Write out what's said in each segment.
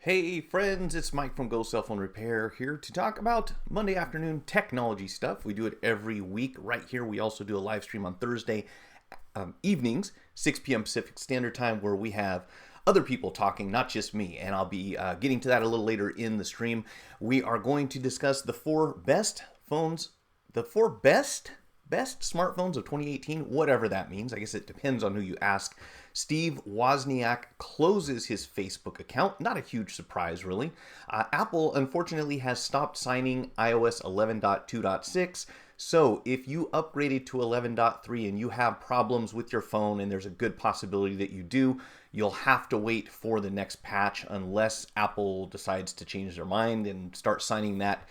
Hey friends, it's Mike from Go Cell Phone Repair here to talk about Monday afternoon technology stuff. We do it every week right here. We also do a live stream on Thursday evenings, 6 p.m. Pacific Standard Time, where we have other people talking, not just me. And I'll be getting to that a little later in the stream. We are going to discuss the four best phones, the four best smartphones of 2018, whatever that means. I guess it depends on who you ask. Steve Wozniak closes his Facebook account. Not a huge surprise, really. Apple, unfortunately, has stopped signing iOS 11.2.6. So if you upgraded to 11.3 and you have problems with your phone, and there's a good possibility that you do, you'll have to wait for the next patch unless Apple decides to change their mind and start signing that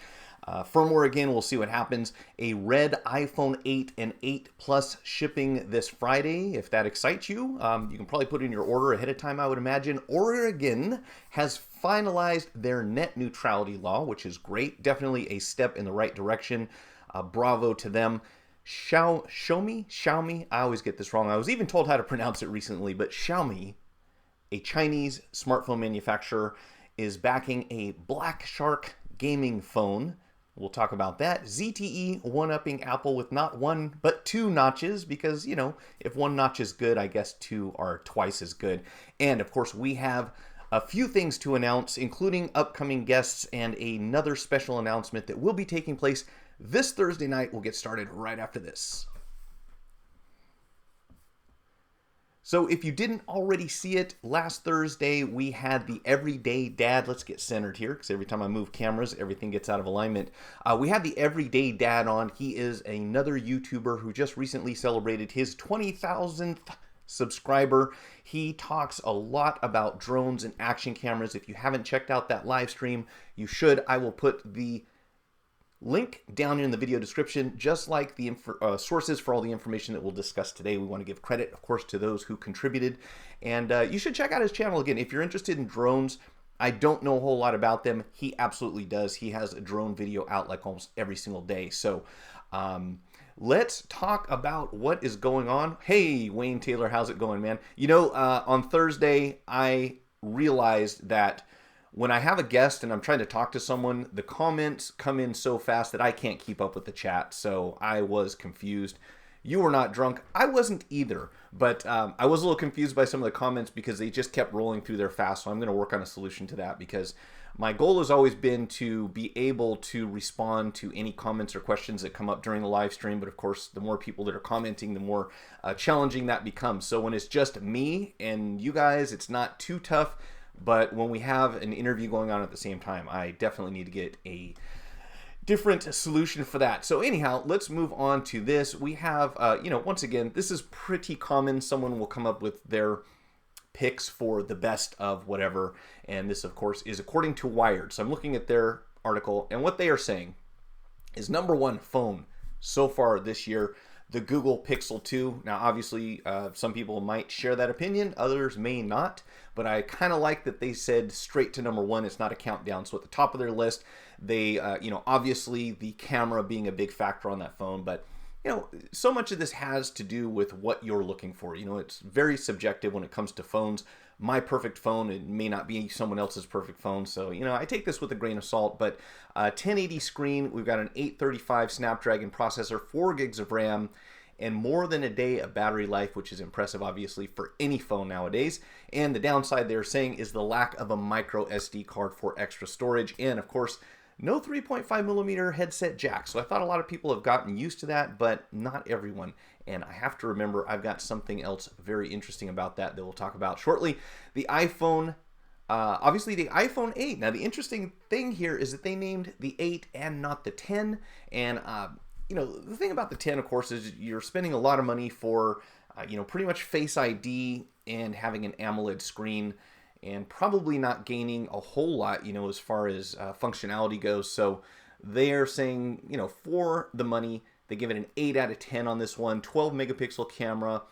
firmware again. We'll see what happens. A red iPhone 8 and 8 Plus shipping this Friday. If that excites you, you can probably put in your order ahead of time, I would imagine. Oregon has finalized their net neutrality law, which is great. Definitely a step in the right direction. Bravo to them. Xiaomi, I always get this wrong. I was even told how to pronounce it recently, but Xiaomi, a Chinese smartphone manufacturer, is backing a Black Shark gaming phone. We'll talk about that. ZTE one-upping Apple with not one, but two notches, because, you know, if one notch is good, I guess two are twice as good. And, of course, we have a few things to announce, including upcoming guests and another special announcement that will be taking place this Thursday night. We'll get started right after this. So if you didn't already see it, last Thursday we had the Everyday Dad. Let's get centered here, because every time I move cameras, everything gets out of alignment. We had the Everyday Dad on. He is another YouTuber who just recently celebrated his 20,000th subscriber. He talks a lot about drones and action cameras. If you haven't checked out that live stream, you should. I will put the link down in the video description, just like the sources for all the information that we'll discuss today. We want to give credit, of course, to those who contributed. And you should check out his channel again. If you're interested in drones, I don't know a whole lot about them. He absolutely does. He has a drone video out like almost every single day. So let's talk about what is going on. Hey, Wayne Taylor, how's it going, man? You know, on Thursday, I realized that when I have a guest and I'm trying to talk to someone, the comments come in so fast that I can't keep up with the chat. So I was confused. You were not drunk. I wasn't either. But I was a little confused by some of the comments because they just kept rolling through there fast. So I'm going to work on a solution to that, because my goal has always been to be able to respond to any comments or questions that come up during the live stream. But of course, the more people that are commenting, the more challenging that becomes. So when it's just me and you guys, it's not too tough. But when we have an interview going on at the same time, I definitely need to get a different solution for that. So anyhow, let's move on to this. We have, once again, this is pretty common. Someone will come up with their picks for the best of whatever. And this, of course, is according to Wired. So I'm looking at their article, and what they are saying is number one phone so far this year, the Google Pixel 2. Now, obviously, some people might share that opinion. Others may not. But I kind of like that they said straight to number one. It's not a countdown. So at the top of their list, they, obviously the camera being a big factor on that phone. But, so much of this has to do with what you're looking for. It's very subjective when it comes to phones. My perfect phone, it may not be someone else's perfect phone. So, I take this with a grain of salt. But 1080 screen, we've got an 835 Snapdragon processor, 4 gigs of RAM, and more than a day of battery life, which is impressive, obviously, for any phone nowadays. And the downside they're saying is the lack of a micro SD card for extra storage. And, of course, no 3.5 millimeter headset jack. So I thought a lot of people have gotten used to that, but not everyone. And I have to remember I've got something else very interesting about that we'll talk about shortly. The iPhone, obviously the iPhone 8. Now, the interesting thing here is that they named the 8 and not the 10. And, the thing about the 10, of course, is you're spending a lot of money for, pretty much Face ID and having an AMOLED screen, and probably not gaining a whole lot, as far as functionality goes. So they're saying, for the money, they give it an 8 out of 10 on this one, 12 megapixel camera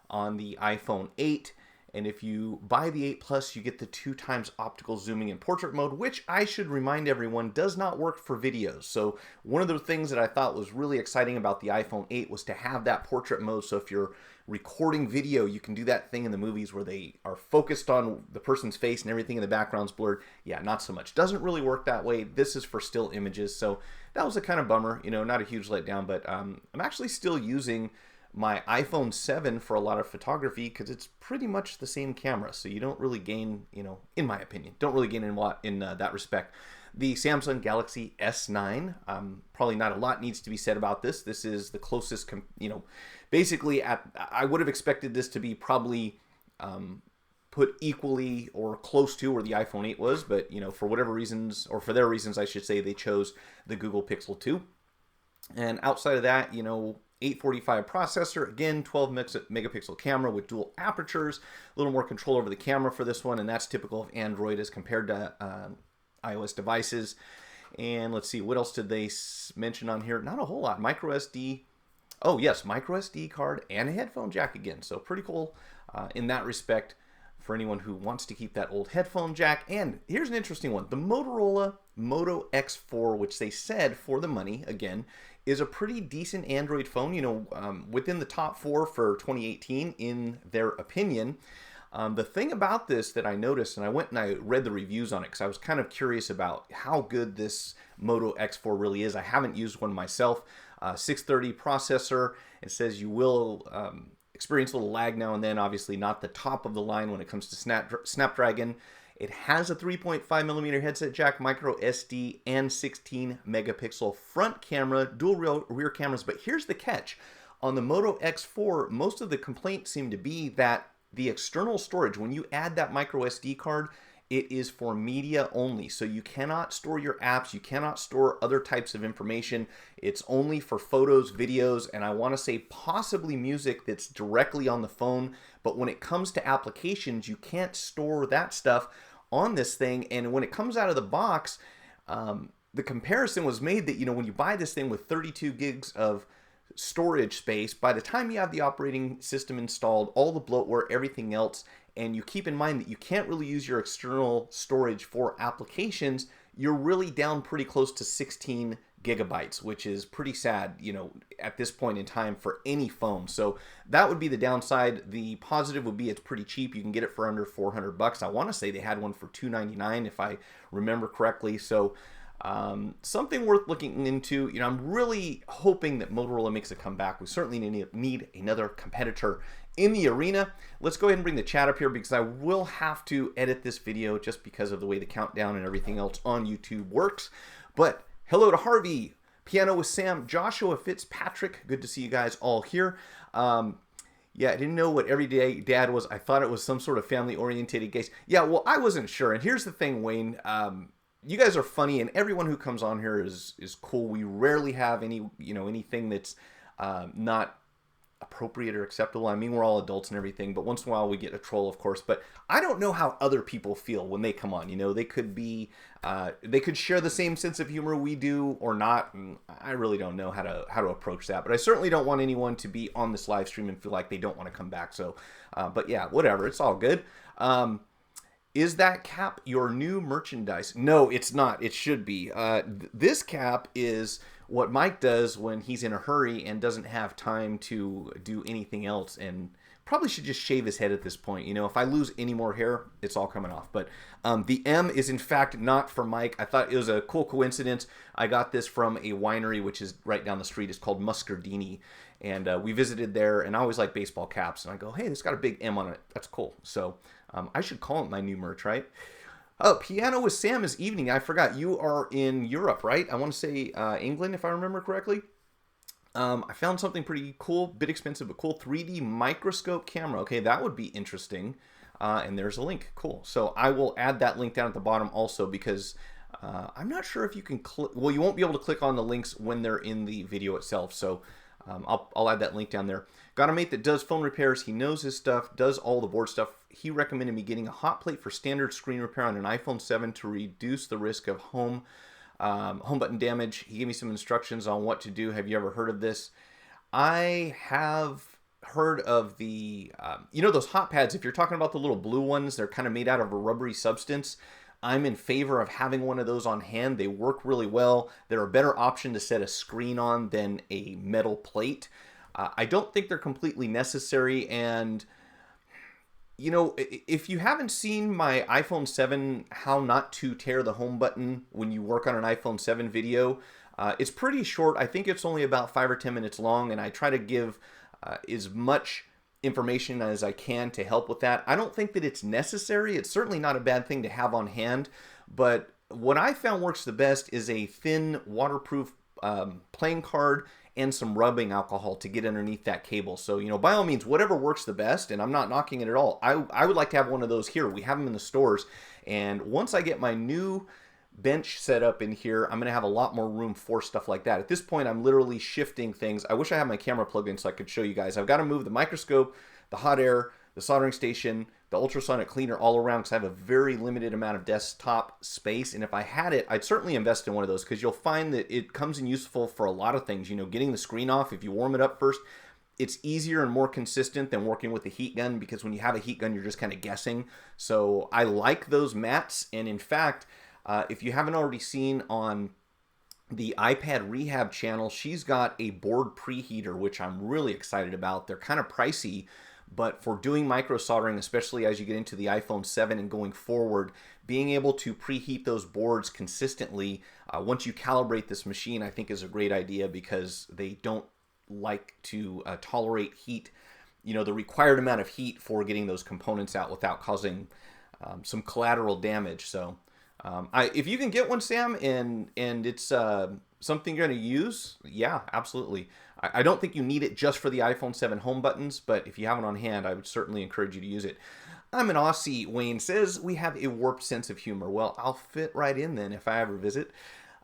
on the iPhone 8. And if you buy the 8 Plus, you get the 2x optical zooming in portrait mode, which I should remind everyone does not work for videos. So one of the things that I thought was really exciting about the iPhone 8 was to have that portrait mode. So if you're recording video, you can do that thing in the movies where they are focused on the person's face and everything in the background's blurred. Yeah, not so much. Doesn't really work that way. This is for still images. So that was a kind of bummer, you know, not a huge letdown, but I'm actually still using my iPhone 7 for a lot of photography because it's pretty much the same camera. So you don't really gain, you know, in my opinion, don't really gain in that respect. The Samsung Galaxy S9, probably not a lot needs to be said about this. This is the closest, you know, basically I would have expected this to be probably put equally or close to where the iPhone 8 was, but, you know, for whatever reasons, or for their reasons, I should say, they chose the Google Pixel 2. And outside of that, you know, 845 processor, again, 12 megapixel camera with dual apertures, a little more control over the camera for this one, and that's typical of Android as compared to iOS devices. And let's see, what else did they mention on here? Not a whole lot. Micro SD. Oh, yes, micro SD card and a headphone jack again. So pretty cool in that respect for anyone who wants to keep that old headphone jack. And here's an interesting one. The Motorola Moto X4, which they said for the money, again, is a pretty decent Android phone, you know, within the top 4 for 2018 in their opinion. The thing about this that I noticed, and I went and I read the reviews on it because I was kind of curious about how good this Moto X4 really is. I haven't used one myself. 630 processor. It says you will experience a little lag now and then, obviously not the top of the line when it comes to Snapdragon. It has a 3.5 millimeter headset jack, micro SD, and 16 megapixel front camera, dual rear cameras. But here's the catch. On the Moto X4, most of the complaints seem to be that the external storage, when you add that micro SD card, it is for media only. So you cannot store your apps, you cannot store other types of information. It's only for photos, videos, and I want to say possibly music that's directly on the phone. But when it comes to applications, you can't store that stuff on this thing. And when it comes out of the box, the comparison was made that, you know, when you buy this thing with 32 gigs of storage space, by the time you have the operating system installed, all the bloatware, everything else, and you keep in mind that you can't really use your external storage for applications, you're really down pretty close to 16 gigabytes, which is pretty sad, you know, at this point in time for any phone. So that would be the downside. The positive would be it's pretty cheap. You can get it for under 400 bucks. I want to say they had one for $299 if I remember correctly. So something worth looking into. You know, I'm really hoping that Motorola makes a comeback. We certainly need another competitor in the arena. Let's go ahead and bring the chat up here because I will have to edit this video just because of the way the countdown and everything else on YouTube works. But hello to Harvey, Piano with Sam, Joshua Fitzpatrick. Good to see you guys all here. Yeah, I didn't know what Everyday Dad was. I thought it was some sort of family-oriented case. Yeah, well, I wasn't sure. And here's the thing, Wayne. You guys are funny, and everyone who comes on here is cool. We rarely have anything that's not appropriate or acceptable. I mean, we're all adults and everything, but once in a while we get a troll, of course. But I don't know how other people feel when they come on. You know, they could be, they could share the same sense of humor we do or not. And I really don't know how to approach that. But I certainly don't want anyone to be on this live stream and feel like they don't want to come back. So, but yeah, whatever. It's all good. Is that cap your new merchandise? No, it's not. It should be. This cap is what Mike does when he's in a hurry and doesn't have time to do anything else, and probably should just shave his head at this point. You know, if I lose any more hair, it's all coming off. But the M is in fact not for Mike. I thought it was a cool coincidence. I got this from a winery which is right down the street. It's called Muscardini, and we visited there, and I always like baseball caps, and I go, hey, this got a big M on it. That's cool. So I should call it my new merch, right? Oh, Piano with Sam is evening. I forgot. You are in Europe, right? I want to say England, if I remember correctly. I found something pretty cool, bit expensive, but cool. 3D microscope camera. Okay, that would be interesting. And there's a link. Cool. So I will add that link down at the bottom also because I'm not sure if you can click. Well, you won't be able to click on the links when they're in the video itself. So I'll add that link down there. Got a mate that does phone repairs. He knows his stuff, does all the board stuff. He recommended me getting a hot plate for standard screen repair on an iPhone 7 to reduce the risk of home button damage. He gave me some instructions on what to do. Have you ever heard of this? I have heard of the, you know, those hot pads, if you're talking about the little blue ones, they're kind of made out of a rubbery substance. I'm in favor of having one of those on hand. They work really well. They're a better option to set a screen on than a metal plate. I don't think they're completely necessary. And, you know, if you haven't seen my iPhone 7 how not to tear the home button when you work on an iPhone 7 video, it's pretty short. I think it's only about 5 or 10 minutes long, and I try to give as much information as I can to help with that. I don't think that it's necessary. It's certainly not a bad thing to have on hand, but what I found works the best is a thin waterproof playing card and some rubbing alcohol to get underneath that cable. So, you know, by all means, whatever works the best, and I'm not knocking it at all. I would like to have one of those here. We have them in the stores, and once I get my new bench set up in here, I'm going to have a lot more room for stuff like that. At this point, I'm literally shifting things. I wish I had my camera plugged in so I could show you guys. I've got to move the microscope, the hot air, the soldering station, the ultrasonic cleaner all around because I have a very limited amount of desktop space. And if I had it, I'd certainly invest in one of those because you'll find that it comes in useful for a lot of things. You know, getting the screen off, if you warm it up first, it's easier and more consistent than working with a heat gun because when you have a heat gun, you're just kind of guessing. So I like those mats. And in fact, if you haven't already seen on the iPad Rehab channel, she's got a board preheater, which I'm really excited about. They're kind of pricey, but for doing micro soldering, especially as you get into the iPhone 7 and going forward, being able to preheat those boards consistently once you calibrate this machine, I think is a great idea because they don't like to tolerate heat, you know, the required amount of heat for getting those components out without causing some collateral damage. So if you can get one, Sam, and it's something you're going to use, yeah, absolutely. I don't think you need it just for the iPhone 7 home buttons, but if you have it on hand, I would certainly encourage you to use it. I'm an Aussie, Wayne says. We have a warped sense of humor. Well, I'll fit right in then if I ever visit.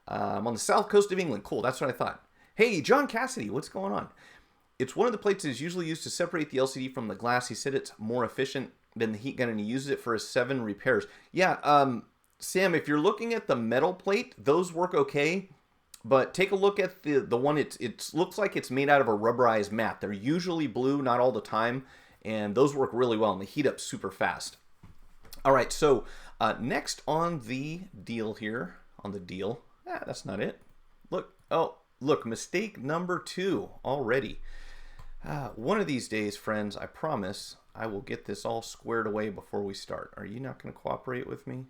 I'm on the south coast of England. Cool, that's what I thought. Hey, John Cassidy, what's going on? It's one of the plates that is usually used to separate the LCD from the glass. He said it's more efficient than the heat gun, and he uses it for his 7 repairs. Yeah, Sam, if you're looking at the metal plate, those work okay. But take a look at the one, it looks like it's made out of a rubberized mat. They're usually blue, not all the time, and those work really well, and they heat up super fast. All right, so next on the deal here, that's not it. Look, mistake number 2 already. One of these days, friends, I promise I will get this all squared away before we start. Are you not going to cooperate with me?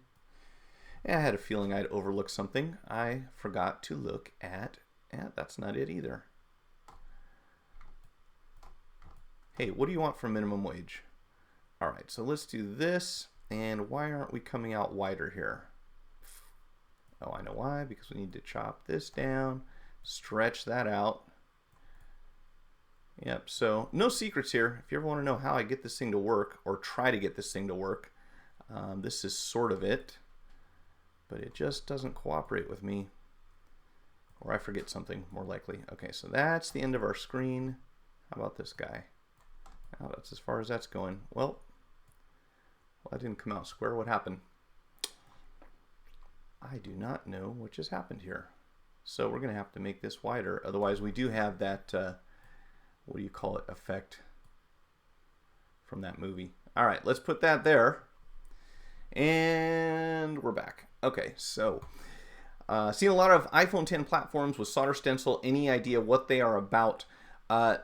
I had a feeling I'd overlook something. I forgot to look at, that's not it either. Hey, what do you want for minimum wage? All right, so let's do this. And why aren't we coming out wider here? Oh, I know why, because we need to chop this down, stretch that out. Yep, so no secrets here. If you ever want to know how I get this thing to work, or try to get this thing to work, this is sort of it. But it just doesn't cooperate with me. Or I forget something, more likely. Okay, so that's the end of our screen. How about this guy? Oh, that's as far as that's going. Well, that didn't come out square. What happened? I do not know what just happened here. So we're going to have to make this wider. Otherwise, we do have that, what do you call it, effect from that movie. All right, let's put that there. And we're back. Okay, so seen a lot of iPhone 10 platforms with solder stencil. Any idea what they are about?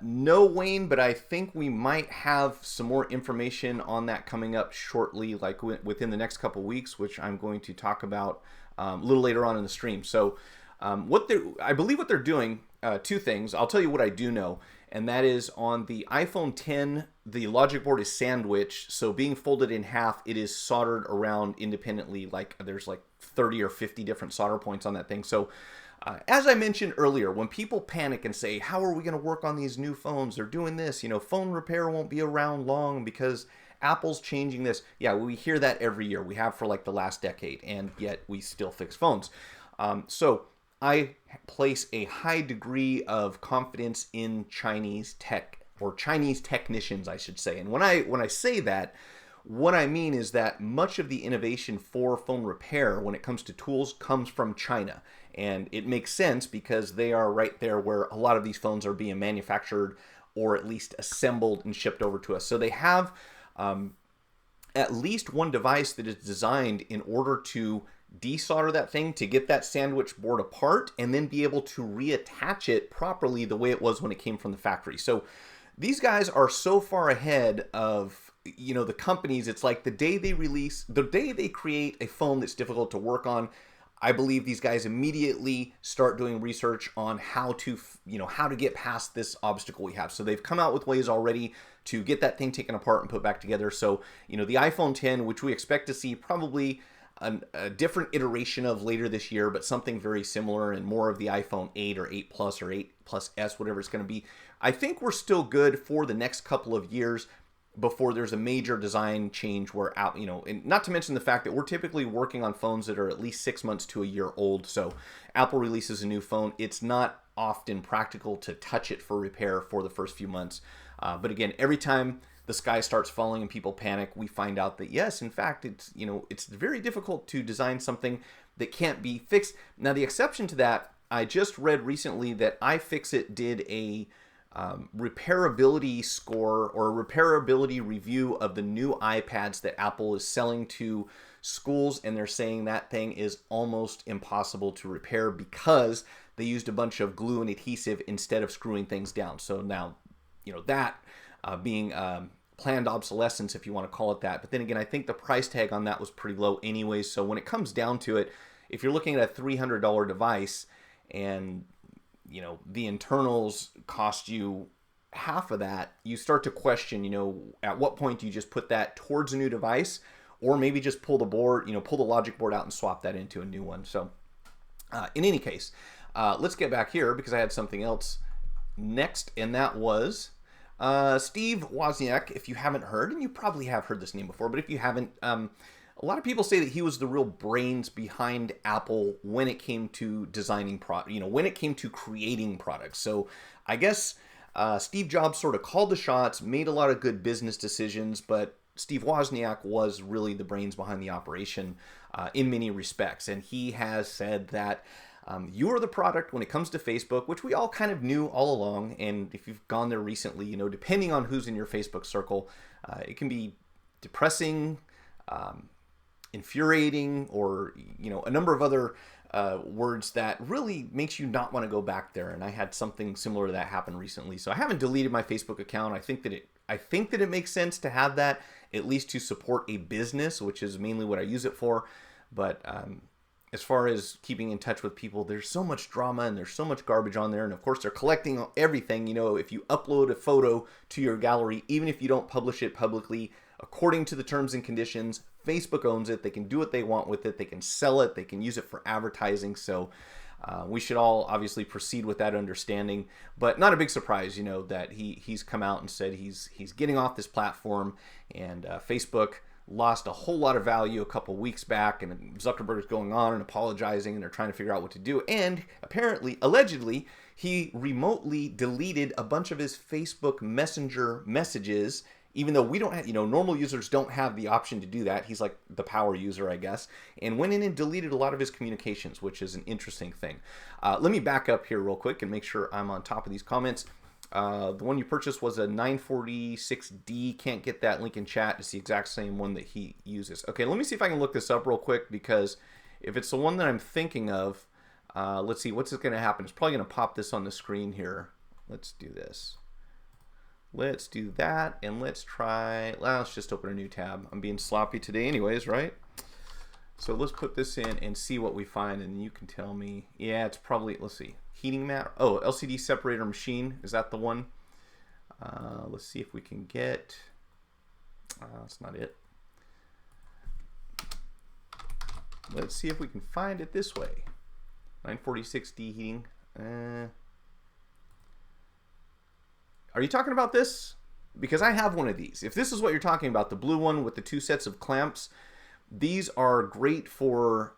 No, Wayne, but I think we might have some more information on that coming up shortly, like within the next couple weeks, which I'm going to talk about a little later on in the stream. So I believe what they're doing, 2 things. I'll tell you what I do know, and that is on the iPhone 10, the logic board is sandwiched, so being folded in half, it is soldered around independently, like there's like 30 or 50 different solder points on that thing. So as I mentioned earlier, when people panic and say, how are we going to work on these new phones? They're doing this, you know, phone repair won't be around long because Apple's changing this. Yeah, we hear that every year. We have for like the last decade, and yet we still fix phones. So I place a high degree of confidence in Chinese tech, or Chinese technicians, I should say. And when I say that, what I mean is that much of the innovation for phone repair when it comes to tools comes from China. And it makes sense because they are right there where a lot of these phones are being manufactured or at least assembled and shipped over to us. So they have at least one device that is designed in order to desolder that thing, to get that sandwich board apart, and then be able to reattach it properly the way it was when it came from the factory. So these guys are so far ahead of, you know, the companies. It's like the day they create a phone that's difficult to work on, I believe these guys immediately start doing research on how to, how to get past this obstacle we have. So they've come out with ways already to get that thing taken apart and put back together. So, the iPhone 10, which we expect to see probably a different iteration of later this year, but something very similar, and more of the iPhone 8 or 8 Plus or 8 Plus S, whatever it's going to be. I think we're still good for the next couple of years before there's a major design change where, and not to mention the fact that we're typically working on phones that are at least 6 months to a year old. So Apple releases a new phone, it's not often practical to touch it for repair for the first few months. But again, every time the sky starts falling and people panic, we find out that yes, in fact, it's very difficult to design something that can't be fixed. Now, the exception to that, I just read recently that iFixit did a repairability score or a repairability review of the new iPads that Apple is selling to schools, and they're saying that thing is almost impossible to repair because they used a bunch of glue and adhesive instead of screwing things down. So now, that being planned obsolescence, if you want to call it that. But then again, I think the price tag on that was pretty low anyway. So when it comes down to it, if you're looking at a $300 device and the internals cost you half of that, you start to question, at what point do you just put that towards a new device, or maybe just pull the board, pull the logic board out and swap that into a new one. So in any case, let's get back here because I had something else next, and that was Steve Wozniak. If you haven't heard, and you probably have heard this name before, but if you haven't, a lot of people say that he was the real brains behind Apple when it came to designing when it came to creating products. So I guess Steve Jobs sort of called the shots, made a lot of good business decisions, but Steve Wozniak was really the brains behind the operation in many respects. And he has said that you are the product when it comes to Facebook, which we all kind of knew all along. And if you've gone there recently, depending on who's in your Facebook circle, it can be depressing, infuriating, or a number of other words that really makes you not want to go back there. And I had something similar to that happen recently. So I haven't deleted my Facebook account. I think that it makes sense to have that, at least to support a business, which is mainly what I use it for. But as far as keeping in touch with people, there's so much drama and there's so much garbage on there. And of course, they're collecting everything. If you upload a photo to your gallery, even if you don't publish it publicly, according to the terms and conditions, Facebook owns it. They can do what they want with it. They can sell it. They can use it for advertising. So we should all obviously proceed with that understanding. But not a big surprise, that he's come out and said he's getting off this platform. And Facebook lost a whole lot of value a couple weeks back, and Zuckerberg's going on and apologizing, and they're trying to figure out what to do. And apparently, allegedly, he remotely deleted a bunch of his Facebook Messenger messages, even though we don't have, normal users don't have the option to do that. He's like the power user, I guess, and went in and deleted a lot of his communications, which is an interesting thing. Let me back up here real quick and make sure I'm on top of these comments. The one you purchased was a 946D. Can't get that link in chat. It's the exact same one that he uses. Okay, let me see if I can look this up real quick, because if it's the one that I'm thinking of, let's see, what's going to happen? It's probably going to pop this on the screen here. Let's do this. Let's do that, and let's just open a new tab. I'm being sloppy today anyways, right? So let's put this in and see what we find, and you can tell me. Yeah, it's probably, let's see, heating mat. Oh, LCD separator machine. Is that the one? Let's see if we can get, that's not it. Let's see if we can find it this way. 946D heating. Are you talking about this? Because I have one of these. If this is what you're talking about, the blue one with the 2 sets of clamps, these are great for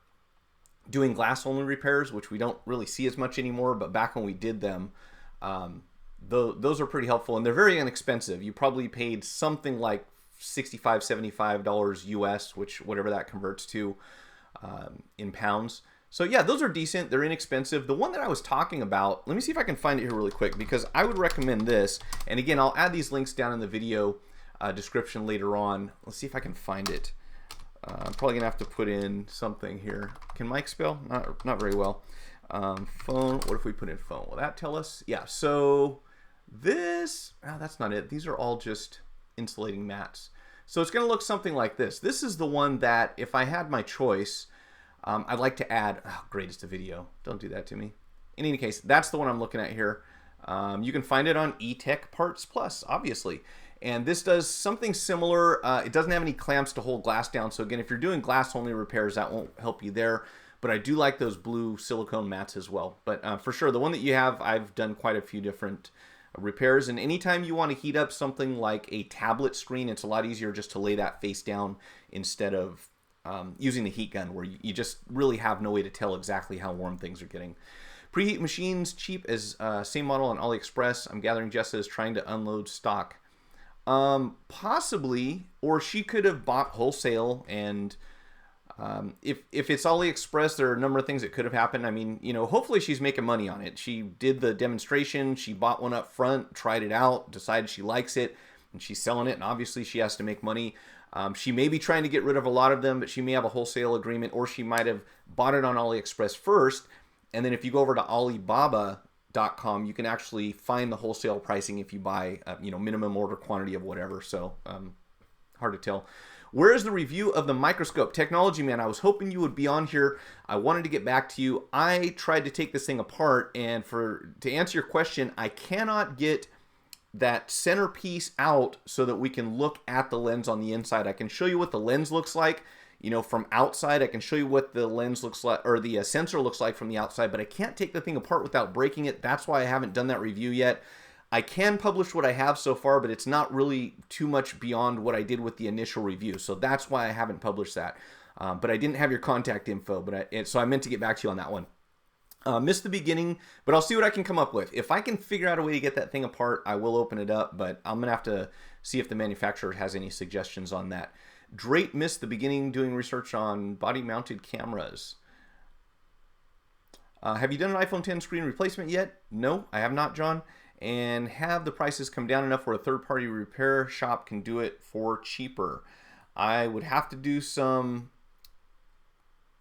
doing glass-only repairs, which we don't really see as much anymore, but back when we did them, those are pretty helpful, and they're very inexpensive. You probably paid something like $65, $75 US, which whatever that converts to in pounds. So yeah, those are decent. They're inexpensive. The one that I was talking about, let me see if I can find it here really quick, because I would recommend this. And again, I'll add these links down in the video description later on. Let's see if I can find it. I'm probably gonna have to put in something here. Can Mike spell? Not very well. Phone. What if we put in phone? Will that tell us? Yeah. So this. That's not it. These are all just insulating mats. So it's gonna look something like this. This is the one that, if I had my choice, I'd like to add. Oh, great, it's a video. Don't do that to me. In any case, that's the one I'm looking at here. You can find it on eTech Parts Plus, obviously. And this does something similar. It doesn't have any clamps to hold glass down. So again, if you're doing glass only repairs, that won't help you there. But I do like those blue silicone mats as well. But for sure, the one that you have, I've done quite a few different repairs. And anytime you want to heat up something like a tablet screen, it's a lot easier just to lay that face down instead of using the heat gun, where you just really have no way to tell exactly how warm things are getting. Preheat machines, cheap as same model on AliExpress. I'm gathering Jessa is trying to unload stock. Possibly, or she could have bought wholesale, and if it's AliExpress, there are a number of things that could have happened. I mean, you know, hopefully she's making money on it. She did the demonstration, she bought one up front, tried it out, decided she likes it, and she's selling it, and obviously she has to make money. She may be trying to get rid of a lot of them, but she may have a wholesale agreement, or she might have bought it on AliExpress first, and then if you go over to Alibaba.com, you can actually find the wholesale pricing if you buy, you know, minimum order quantity of whatever. So hard to tell. Where is the review of the microscope? Technology Man, I was hoping you would be on here. I wanted to get back to you. I tried to take this thing apart, and to answer your question, I cannot get that centerpiece out so that we can look at the lens on the inside. I can show you what the lens looks like, you know, from outside. I can show you what the lens looks like, or the sensor looks like from the outside, but I can't take the thing apart without breaking it. That's why I haven't done that review yet. I can publish what I have so far, but it's not really too much beyond what I did with the initial review. So that's why I haven't published that. But I didn't have your contact info, so I meant to get back to you on that one. Missed the beginning, but I'll see what I can come up with. If I can figure out a way to get that thing apart, I will open it up, but I'm gonna have to see if the manufacturer has any suggestions on that. Drake missed the beginning doing research on body-mounted cameras. Have you done an iPhone 10 screen replacement yet? No, I have not, John. And have the prices come down enough where a third-party repair shop can do it for cheaper? I would have to do some...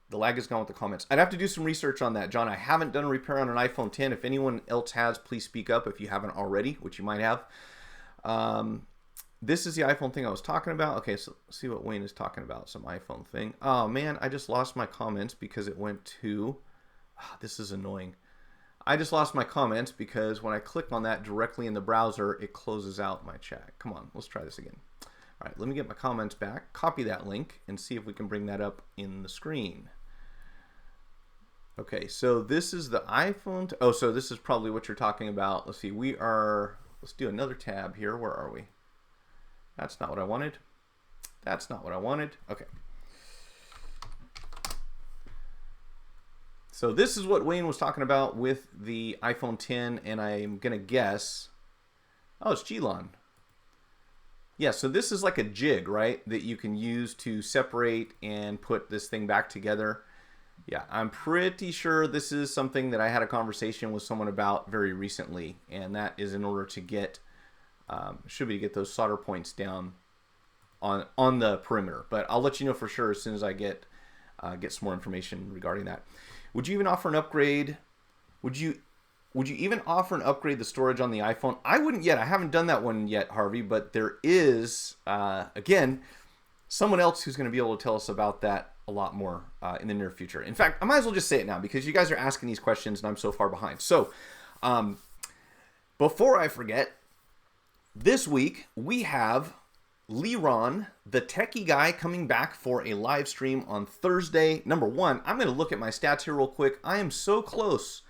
The lag is gone with the comments. I'd have to do some research on that, John. I haven't done a repair on an iPhone 10. If anyone else has, please speak up if you haven't already, which you might have. This is the iPhone thing I was talking about. Okay, so let's see what Wayne is talking about. Some iPhone thing. Oh, man, I just lost my comments because it went to... this is annoying. I just lost my comments because when I click on that directly in the browser, it closes out my chat. Come on, let's try this again. All right, let me get my comments back, copy that link, and see if we can bring that up in the screen. Okay, so this is the iPhone. Oh, so this is probably what you're talking about. Let's see, let's do another tab here. Where are we? That's not what I wanted. That's not what I wanted. Okay. So this is what Wayne was talking about with the iPhone 10, and I'm going to guess... Oh, it's G-Lon. Yeah, so this is like a jig, right, that you can use to separate and put this thing back together. Yeah, I'm pretty sure this is something that I had a conversation with someone about very recently, and that is in order to get, should be to get those solder points down on the perimeter. But I'll let you know for sure as soon as I get some more information regarding that. Would you even offer an upgrade? Would you even offer an upgrade the storage on the iPhone? I wouldn't yet. I haven't done that one yet, Harvey, but there is, again, someone else who's going to be able to tell us about that a lot more in the near future. In fact, I might as well just say it now because you guys are asking these questions and I'm so far behind. So, before I forget, this week we have Leron, the techie guy, coming back for a live stream on Thursday. Number one, I'm going to look at my stats here real quick. I am so close,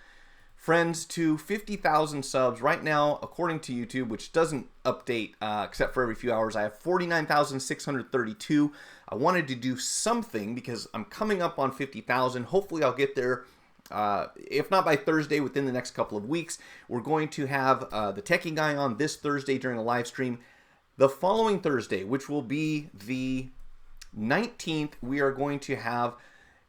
friends, to 50,000 subs. Right now, according to YouTube, which doesn't update except for every few hours, I have 49,632. I wanted to do something because I'm coming up on 50,000. Hopefully I'll get there. If not by Thursday, within the next couple of weeks. We're going to have the techie guy on this Thursday during a live stream. The following Thursday, which will be the 19th, we are going to have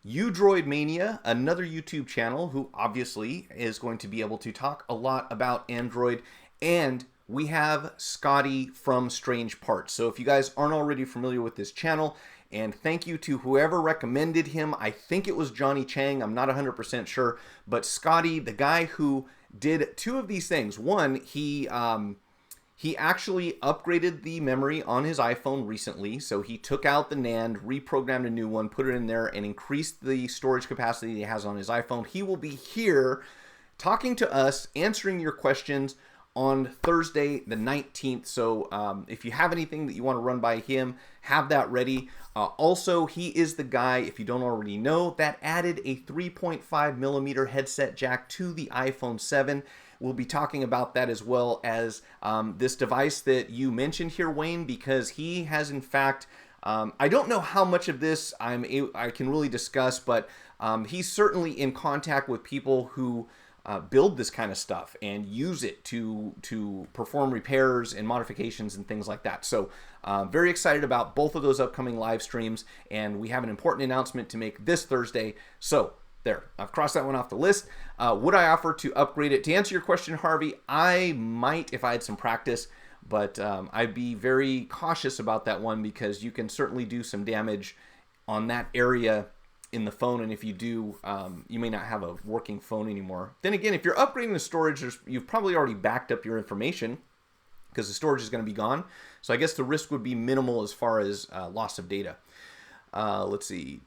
Udroid Mania, another YouTube channel who obviously is going to be able to talk a lot about Android, and we have Scotty from Strange Parts. So if you guys aren't already familiar with this channel, and thank you to whoever recommended him. I think it was Johnny Chang. I'm not 100% sure. But Scotty, the guy who did two of these things. One, he actually upgraded the memory on his iPhone recently. So he took out the NAND, reprogrammed a new one, put it in there, and increased the storage capacity he has on his iPhone. He will be here talking to us, answering your questions on Thursday the 19th. So if you have anything that you want to run by him, have that ready. Also, he is the guy, if you don't already know, that added a 3.5 millimeter headset jack to the iPhone 7. We'll be talking about that, as well as this device that you mentioned here, Wayne, because he has in fact, I don't know how much of this I can really discuss, but he's certainly in contact with people who build this kind of stuff and use it to perform repairs and modifications and things like that. So very excited about both of those upcoming live streams, and we have an important announcement to make this Thursday. So there, I've crossed that one off the list. Would I offer to upgrade it? To answer your question, Harvey, I might if I had some practice, but I'd be very cautious about that one because you can certainly do some damage on that area in the phone, and if you do, you may not have a working phone anymore. Then again, if you're upgrading the storage, you've probably already backed up your information because the storage is going to be gone. So I guess the risk would be minimal as far as loss of data. Let's see.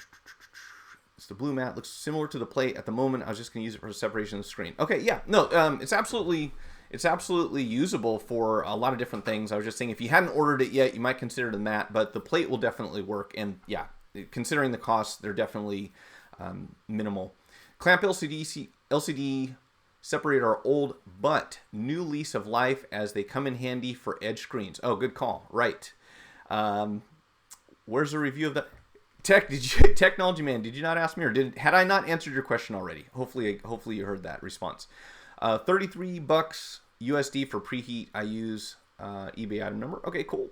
It's the blue mat. Looks similar to the plate at the moment. I was just going to use it for separation of the screen. Okay, yeah. No, it's absolutely usable for a lot of different things. I was just saying if you hadn't ordered it yet, you might consider the mat, but the plate will definitely work. And yeah, considering the costs, they're definitely minimal. Clamp LCD separate our old but new lease of life as they come in handy for edge screens. Oh, good call. Right. Where's the review of that? Technology Man, did you not ask me, or had I not answered your question already? Hopefully you heard that response. $33 USD for preheat. I use eBay item number. Okay, cool.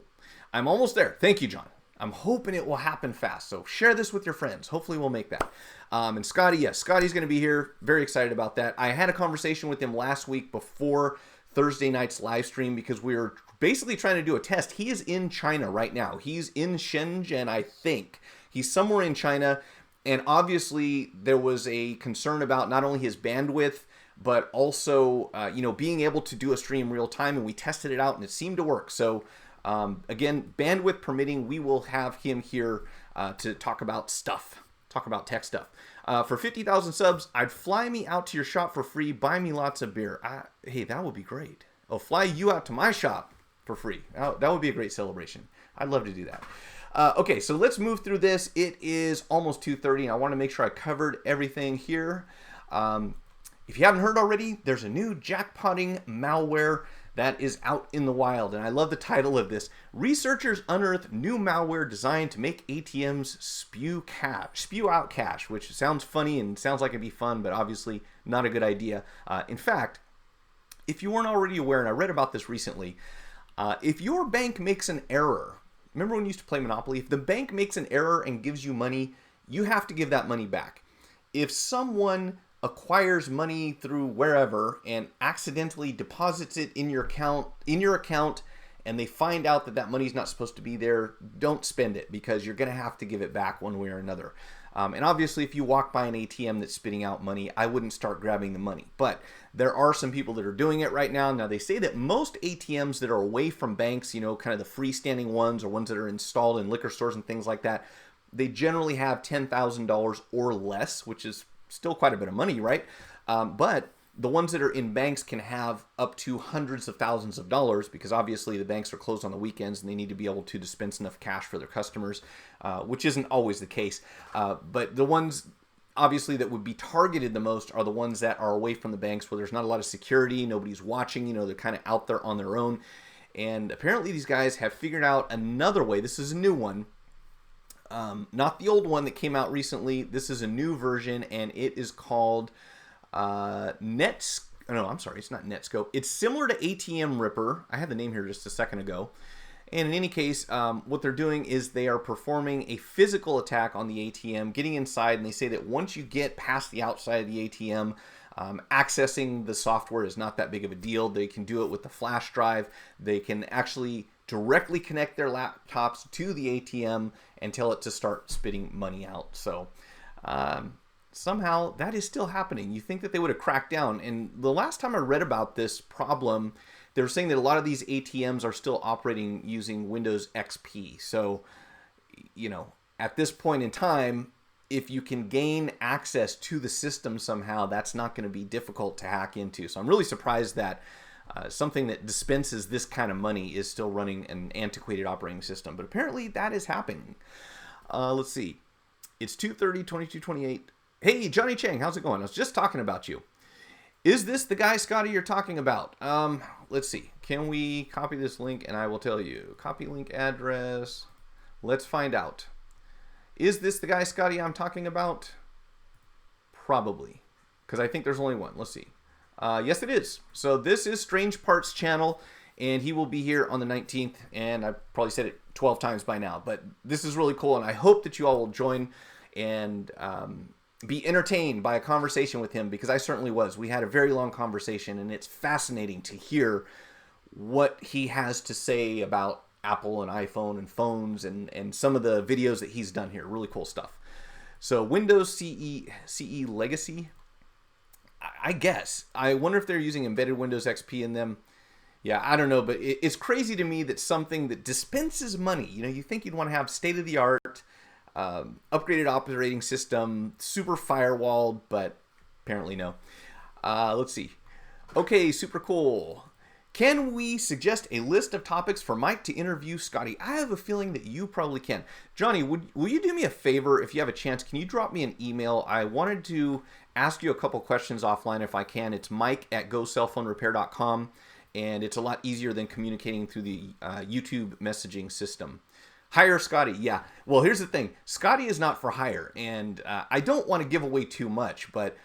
I'm almost there. Thank you, John. I'm hoping it will happen fast. So share this with your friends. Hopefully we'll make that. And Scotty, yes, Scotty's going to be here. Very excited about that. I had a conversation with him last week before Thursday night's live stream because we were basically trying to do a test. He is in China right now. He's in Shenzhen, I think. He's somewhere in China. And obviously there was a concern about not only his bandwidth, but also, being able to do a stream real time. And we tested it out and it seemed to work. So again, bandwidth permitting, we will have him here to talk about tech stuff. For 50,000 subs, I'd fly me out to your shop for free, buy me lots of beer. Hey, that would be great. I'll fly you out to my shop for free. That would be a great celebration. I'd love to do that. Okay, so let's move through this. It is almost 2:30, and I want to make sure I covered everything here. If you haven't heard already, there's a new jackpotting malware that is out in the wild, and I love the title of this. Researchers unearth new malware designed to make ATMs spew out cash, which sounds funny and sounds like it'd be fun, but obviously not a good idea. In fact, if you weren't already aware, and I read about this recently, if your bank makes an error, remember when you used to play Monopoly? If the bank makes an error and gives you money, you have to give that money back. If someone acquires money through wherever and accidentally deposits it in your account and they find out that that money's not supposed to be there, don't spend it because you're going to have to give it back one way or another. And obviously if you walk by an ATM that's spitting out money, I wouldn't start grabbing the money. But there are some people that are doing it right now. Now they say that most ATMs that are away from banks, kind of the freestanding ones or ones that are installed in liquor stores and things like that, they generally have $10,000 or less, which is still quite a bit of money, right? But the ones that are in banks can have up to hundreds of thousands of dollars because obviously the banks are closed on the weekends and they need to be able to dispense enough cash for their customers, which isn't always the case. But the ones obviously that would be targeted the most are the ones that are away from the banks where there's not a lot of security, nobody's watching, they're kind of out there on their own. And apparently these guys have figured out another way. This is a new one. Not the old one that came out recently. This is a new version, and it is called it's not Netscope. It's similar to ATM Ripper. I had the name here just a second ago. And in any case, what they're doing is they are performing a physical attack on the ATM, getting inside, and they say that once you get past the outside of the ATM, accessing the software is not that big of a deal. They can do it with the flash drive. They can actually directly connect their laptops to the ATM and tell it to start spitting money out. So somehow that is still happening. You think that they would have cracked down. And the last time I read about this problem, they were saying that a lot of these ATMs are still operating using Windows XP. So, you know, at this point in time, if you can gain access to the system somehow, that's not going to be difficult to hack into. So I'm really surprised that something that dispenses this kind of money is still running an antiquated operating system. But apparently that is happening. Let's see. It's 2:30, 22:28. Hey, Johnny Chang, how's it going? I was just talking about you. Is this the guy, Scotty, you're talking about? Let's see. Can we copy this link and I will tell you. Copy link address. Let's find out. Is this the guy, Scotty, I'm talking about? Probably. Because I think there's only one. Let's see. Yes, it is. So this is Strange Parts channel, and he will be here on the 19th. And I've probably said it 12 times by now. But this is really cool, and I hope that you all will join and be entertained by a conversation with him, because I certainly was. We had a very long conversation, and it's fascinating to hear what he has to say about Apple and iPhone and phones and some of the videos that he's done here. Really cool stuff. So Windows CE Legacy, I guess. I wonder if they're using embedded Windows XP in them. Yeah, I don't know, but it's crazy to me that something that dispenses money, you know, you think you'd want to have state-of-the-art, upgraded operating system, super firewalled, but apparently no. Let's see. Okay, super cool. Can we suggest a list of topics for Mike to interview Scotty? I have a feeling that you probably can. Johnny, will you do me a favor if you have a chance? Can you drop me an email? I wanted to ask you a couple questions offline if I can. It's mike@gocellphonerepair.com, and it's a lot easier than communicating through the YouTube messaging system. Hire Scotty. Yeah. Well, here's the thing. Scotty is not for hire, and I don't want to give away too much, but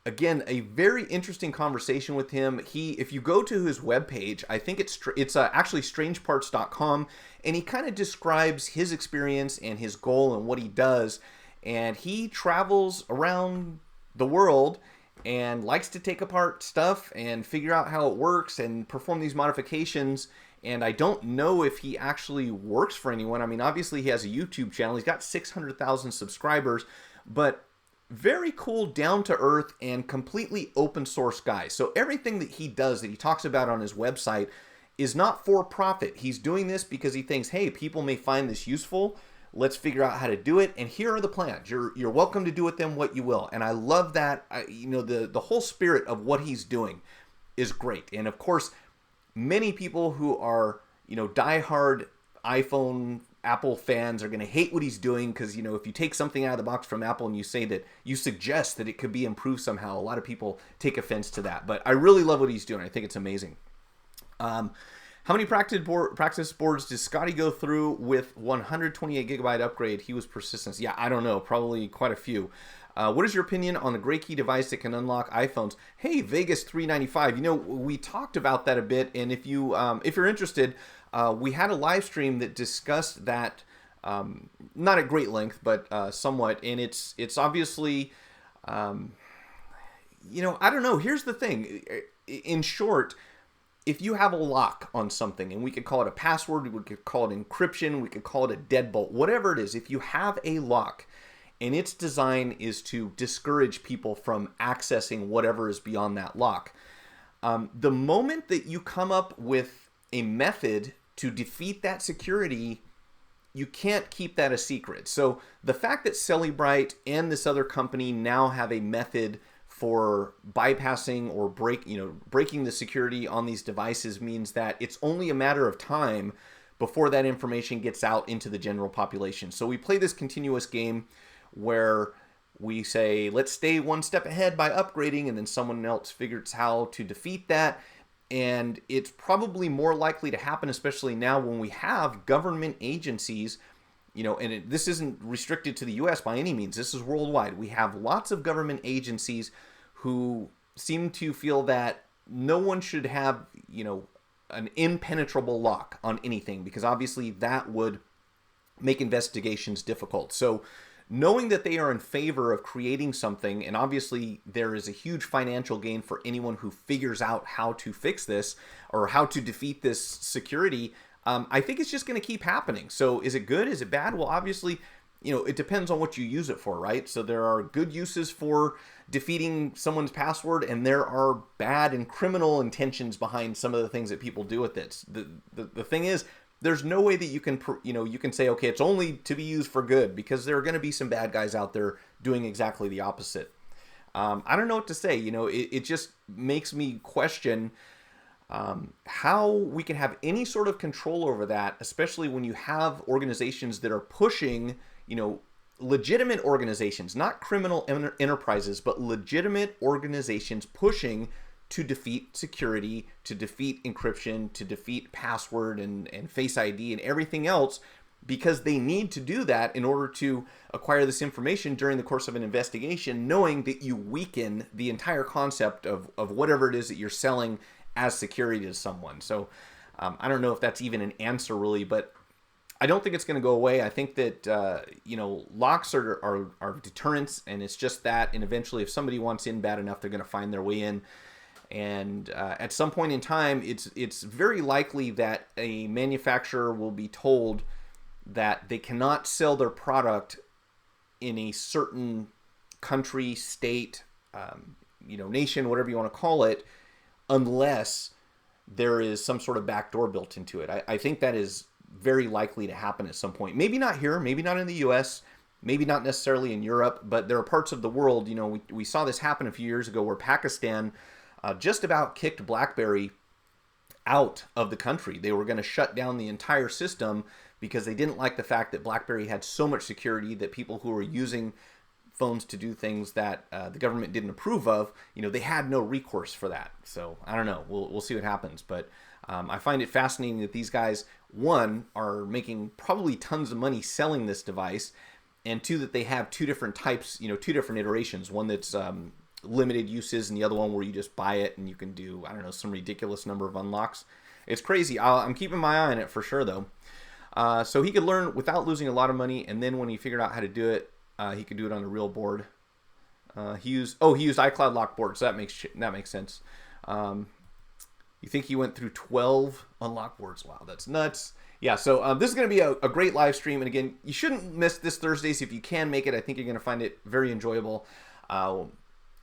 again, a very interesting conversation with him. If you go to his webpage, I think it's actually strangeparts.com, and he kind of describes his experience and his goal and what he does. And he travels around the world and likes to take apart stuff and figure out how it works and perform these modifications. And I don't know if he actually works for anyone. I mean, obviously he has a YouTube channel. He's got 600,000 subscribers, but very cool, down to earth, and completely open source guy. So everything that he does, that he talks about on his website, is not for profit. He's doing this because he thinks, hey, people may find this useful. Let's figure out how to do it. And here are the plans. You're welcome to do with them what you will. And I love that. You know, the whole spirit of what he's doing is great. And of course, many people who are, you know, diehard iPhone, Apple fans are going to hate what he's doing, because, you know, if you take something out of the box from Apple and you say that you suggest that it could be improved somehow, a lot of people take offense to that. But I really love what he's doing. I think it's amazing. How many practice boards did Scotty go through with 128 gigabyte upgrade? He was persistent. Yeah, I don't know. Probably quite a few. What is your opinion on the Gray Key device that can unlock iPhones? Hey, Vegas 395. You know, we talked about that a bit, and if you're interested, we had a live stream that discussed that, not at great length, but somewhat. And it's obviously, you know, I don't know. Here's the thing. In short, if you have a lock on something, and we could call it a password, we could call it encryption, we could call it a deadbolt, whatever it is, if you have a lock and its design is to discourage people from accessing whatever is beyond that lock, the moment that you come up with a method to defeat that security, you can't keep that a secret. So the fact that Cellebrite and this other company now have a method for bypassing or breaking the security on these devices means that it's only a matter of time before that information gets out into the general population. So we play this continuous game where we say, let's stay one step ahead by upgrading, and then someone else figures how to defeat that. And it's probably more likely to happen, especially now when we have government agencies, you know, and this isn't restricted to the US by any means. This is worldwide. We have lots of government agencies who seem to feel that no one should have, you know, an impenetrable lock on anything, because obviously that would make investigations difficult. So knowing that they are in favor of creating something, and obviously there is a huge financial gain for anyone who figures out how to fix this or how to defeat this security, I think it's just going to keep happening. So is it good? Is it bad? Well, obviously, it depends on what you use it for, right? So there are good uses for defeating someone's password, and there are bad and criminal intentions behind some of the things that people do with it. The thing is, there's no way that you can say, okay, it's only to be used for good, because there are going to be some bad guys out there doing exactly the opposite. I don't know what to say. It just makes me question how we can have any sort of control over that, especially when you have organizations that are pushing, legitimate organizations, not criminal enterprises, but legitimate organizations pushing to defeat security, to defeat encryption, to defeat password and Face ID and everything else, because they need to do that in order to acquire this information during the course of an investigation, knowing that you weaken the entire concept of whatever it is that you're selling as security to someone. So I don't know if that's even an answer really, but I don't think it's going to go away. I think that, locks are deterrents, and it's just that. And eventually, if somebody wants in bad enough, they're going to find their way in. And at some point in time, it's very likely that a manufacturer will be told that they cannot sell their product in a certain country, state, nation, whatever you want to call it, unless there is some sort of backdoor built into it. I think that is very likely to happen at some point. Maybe not here, maybe not in the US, maybe not necessarily in Europe, but there are parts of the world, we saw this happen a few years ago where Pakistan just about kicked BlackBerry out of the country. They were going to shut down the entire system because they didn't like the fact that BlackBerry had so much security that people who were using phones to do things that the government didn't approve of, they had no recourse for that. So I don't know. We'll see what happens. But I find it fascinating that these guys, one, are making probably tons of money selling this device, and two, that they have two different types, two different iterations. One that's limited uses, and the other one where you just buy it and you can do, I don't know, some ridiculous number of unlocks. It's crazy. I'm keeping my eye on it for sure, though. So he could learn without losing a lot of money, and then when he figured out how to do it, he could do it on a real board. He used iCloud lock board, so that makes sense. You think he went through 12 unlock boards? Wow, that's nuts. Yeah, so this is going to be a great live stream, and again, you shouldn't miss this Thursdays if you can make it. I think you're going to find it very enjoyable.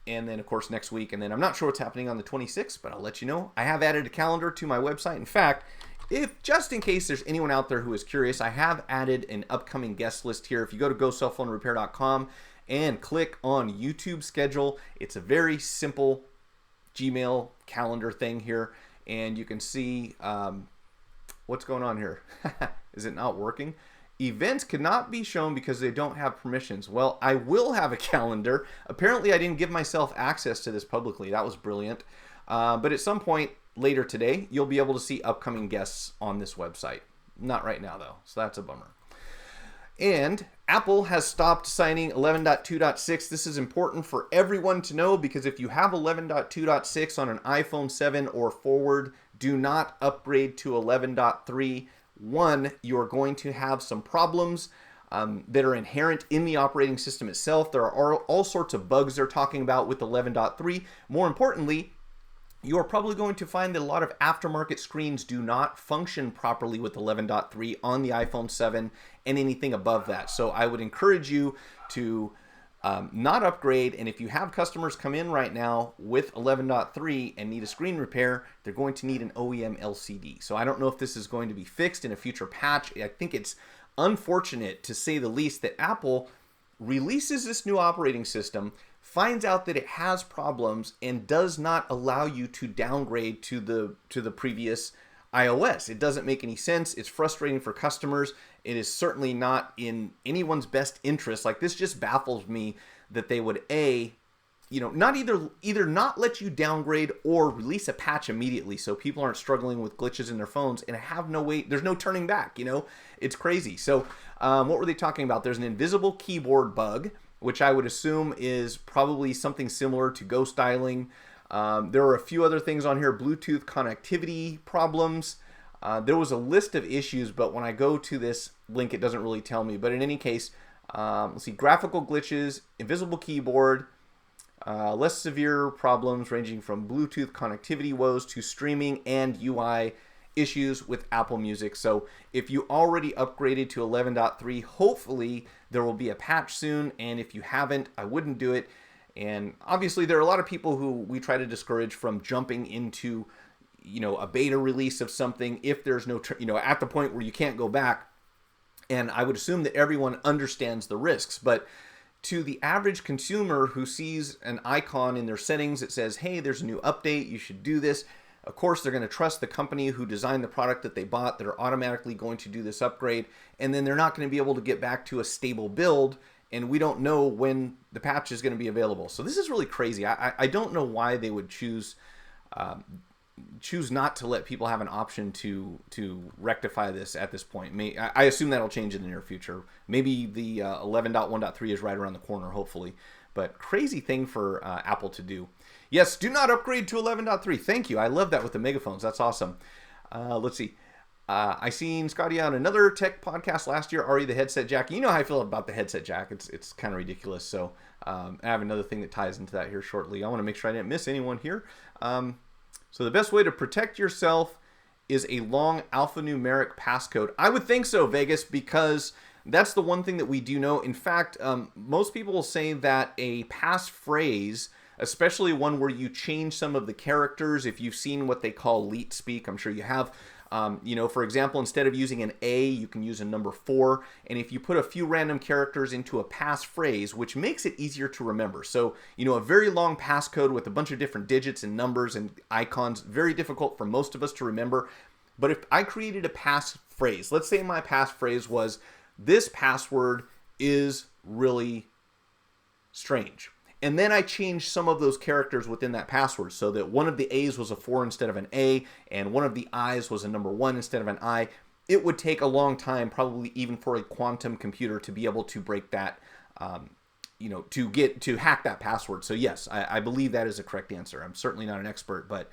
And then, of course, next week, and then I'm not sure what's happening on the 26th, but I'll let you know. I have added a calendar to my website. In fact, if just in case there's anyone out there who is curious, I have added an upcoming guest list here. If you go to gocellphonerepair.com and click on YouTube schedule, it's a very simple Gmail calendar thing here, and you can see what's going on here. Is it not working? Events cannot be shown because they don't have permissions. Well, I will have a calendar. Apparently, I didn't give myself access to this publicly. That was brilliant. But at some point later today, you'll be able to see upcoming guests on this website. Not right now, though, so that's a bummer. And Apple has stopped signing 11.2.6. This is important for everyone to know, because if you have 11.2.6 on an iPhone 7 or forward, do not upgrade to 11.3. One, you're going to have some problems that are inherent in the operating system itself. There are all sorts of bugs they're talking about with 11.3. More importantly, you are probably going to find that a lot of aftermarket screens do not function properly with 11.3 on the iPhone 7 and anything above that. So I would encourage you to not upgrade, and if you have customers come in right now with 11.3 and need a screen repair, they're going to need an OEM LCD. So I don't know if this is going to be fixed in a future patch. I think it's unfortunate, to say the least, that Apple releases this new operating system, finds out that it has problems, and does not allow you to downgrade to the previous iOS. It doesn't make any sense. It's frustrating for customers. It is certainly not in anyone's best interest. Like, this just baffles me that they would not either not let you downgrade or release a patch immediately so people aren't struggling with glitches in their phones and have no way, there's no turning back, it's crazy. So what were they talking about? There's an invisible keyboard bug, which I would assume is probably something similar to ghost dialing. There are a few other things on here, Bluetooth connectivity problems. There was a list of issues, but when I go to this link, it doesn't really tell me. But in any case, let's see, graphical glitches, invisible keyboard, less severe problems ranging from Bluetooth connectivity woes to streaming and UI issues with Apple Music. So if you already upgraded to 11.3, hopefully there will be a patch soon. And if you haven't, I wouldn't do it. And obviously there are a lot of people who we try to discourage from jumping into, a beta release of something if there's no, at the point where you can't go back. And I would assume that everyone understands the risks, but to the average consumer who sees an icon in their settings that says, hey, there's a new update, you should do this. Of course, they're going to trust the company who designed the product that they bought that are automatically going to do this upgrade. And then they're not going to be able to get back to a stable build. And we don't know when the patch is going to be available. So this is really crazy. I don't know why they would choose not to let people have an option to rectify this at this point. I assume that'll change in the near future. Maybe the 11.1.3 is right around the corner, hopefully. But crazy thing for Apple to do. Yes, do not upgrade to 11.3. Thank you. I love that with the megaphones. That's awesome. Let's see. I seen Scotty on another tech podcast last year, Ari, the headset jack. You know how I feel about the headset jack. It's kind of ridiculous. So I have another thing that ties into that here shortly. I want to make sure I didn't miss anyone here. So the best way to protect yourself is a long alphanumeric passcode. I would think so, Vegas, because that's the one thing that we do know. In fact, most people will say that a passphrase, especially one where you change some of the characters, if you've seen what they call leet speak, I'm sure you have. For example, instead of using an A, you can use a number 4. And if you put a few random characters into a passphrase, which makes it easier to remember. So, a very long passcode with a bunch of different digits and numbers and icons, very difficult for most of us to remember. But if I created a passphrase, let's say my passphrase was, this password is really strange. And then I changed some of those characters within that password so that one of the A's was a 4 instead of an A, and one of the I's was a number 1 instead of an I. It would take a long time, probably even for a quantum computer, to be able to break that, to hack that password. So yes, I believe that is a correct answer. I'm certainly not an expert, but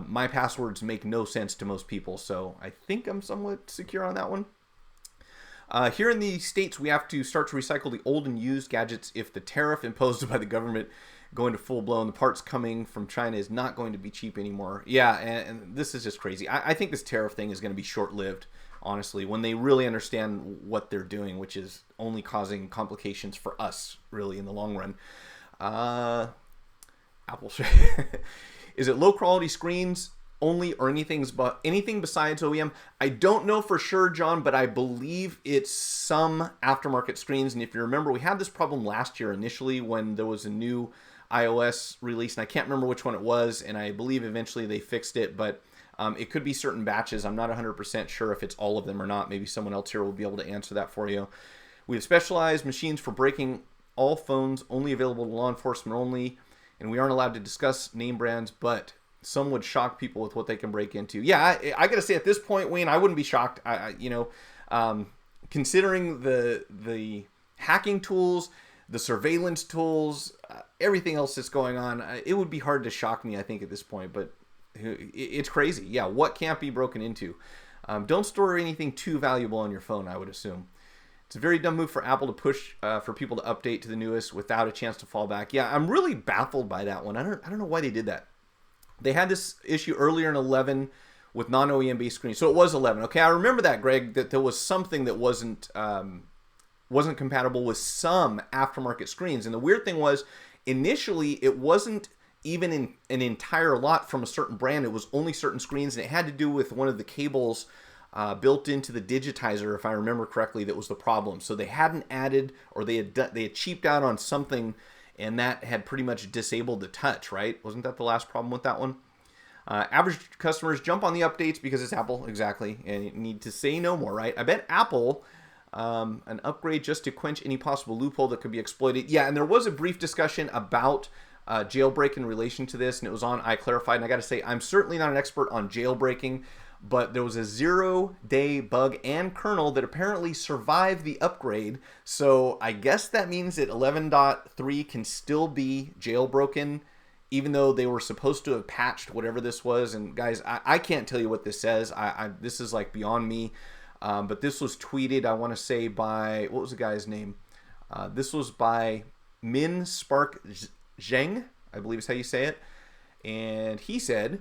my passwords make no sense to most people, so I think I'm somewhat secure on that one. Here in the States, we have to start to recycle the old and used gadgets if the tariff imposed by the government going to full-blown. The parts coming from China is not going to be cheap anymore. Yeah, and this is just crazy. I think this tariff thing is going to be short-lived, honestly, when they really understand what they're doing, which is only causing complications for us, really, in the long run. Apple, is it low-quality screens only, or anything besides OEM? I don't know for sure, John, but I believe it's some aftermarket screens. And if you remember, we had this problem last year initially when there was a new iOS release, and I can't remember which one it was, and I believe eventually they fixed it, but it could be certain batches. I'm not 100% sure if it's all of them or not. Maybe someone else here will be able to answer that for you. We have specialized machines for breaking all phones, only available to law enforcement only, and we aren't allowed to discuss name brands, but some would shock people with what they can break into. Yeah, I got to say, at this point, Wayne, I wouldn't be shocked. Considering the hacking tools, the surveillance tools, everything else that's going on, it would be hard to shock me, I think, at this point. But it's crazy. Yeah, what can't be broken into? Don't store anything too valuable on your phone, I would assume. It's a very dumb move for Apple to push for people to update to the newest without a chance to fall back. Yeah, I'm really baffled by that one. I don't know why they did that. They had this issue earlier in 11 with non-OEM based screens. So it was 11. Okay, I remember that, Greg, that there was something that wasn't compatible with some aftermarket screens. And the weird thing was, initially, it wasn't even in an entire lot from a certain brand. It was only certain screens, and it had to do with one of the cables built into the digitizer, if I remember correctly, that was the problem. So they hadn't added, or they had cheaped out on something, and that had pretty much disabled the touch, right? Wasn't that the last problem with that one? Average customers jump on the updates because it's Apple, exactly, and you need to say no more, right? I bet Apple, an upgrade just to quench any possible loophole that could be exploited. Yeah, and there was a brief discussion about jailbreak in relation to this, and it was on iClarified, and I got to say, I'm certainly not an expert on jailbreaking, but there was a 0-day bug and kernel that apparently survived the upgrade. So I guess that means that 11.3 can still be jailbroken even though they were supposed to have patched whatever this was. And guys, I can't tell you what this says. This is like beyond me. But this was tweeted, I want to say, by, what was the guy's name? This was by Min Spark Zheng, I believe is how you say it. And he said,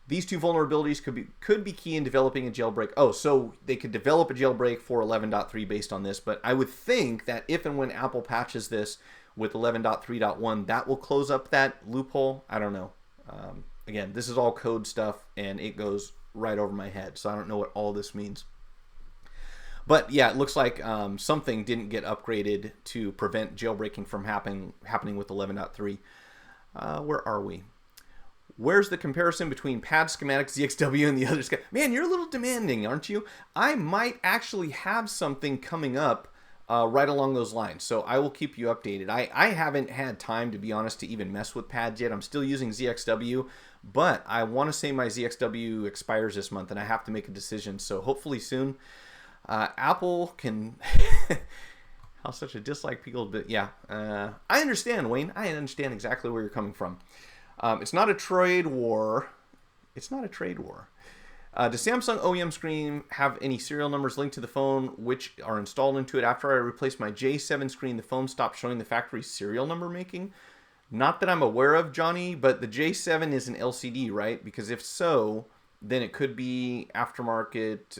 these two vulnerabilities could be key in developing a jailbreak. Oh, so they could develop a jailbreak for 11.3 based on this. But I would think that if and when Apple patches this with 11.3.1, that will close up that loophole. I don't know. Again, this is all code stuff, and it goes right over my head. So I don't know what all this means. But yeah, it looks like something didn't get upgraded to prevent jailbreaking from happening with 11.3. Where are we? Where's the comparison between pad schematic ZXW and the other schematic? Man, you're a little demanding, aren't you? I might actually have something coming up right along those lines, so I will keep you updated. I haven't had time, to be honest, to even mess with pads yet. I'm still using ZXW, but I want to say my ZXW expires this month, and I have to make a decision, so hopefully soon. Apple can... How such a dislike people, but yeah. I understand, Wayne. I understand exactly where you're coming from. It's not a trade war. It's not a trade war. Does Samsung OEM screen have any serial numbers linked to the phone which are installed into it? After I replaced my J7 screen, the phone stopped showing the factory serial number making. Not that I'm aware of, Johnny, but the J7 is an LCD, right? Because if so, then it could be aftermarket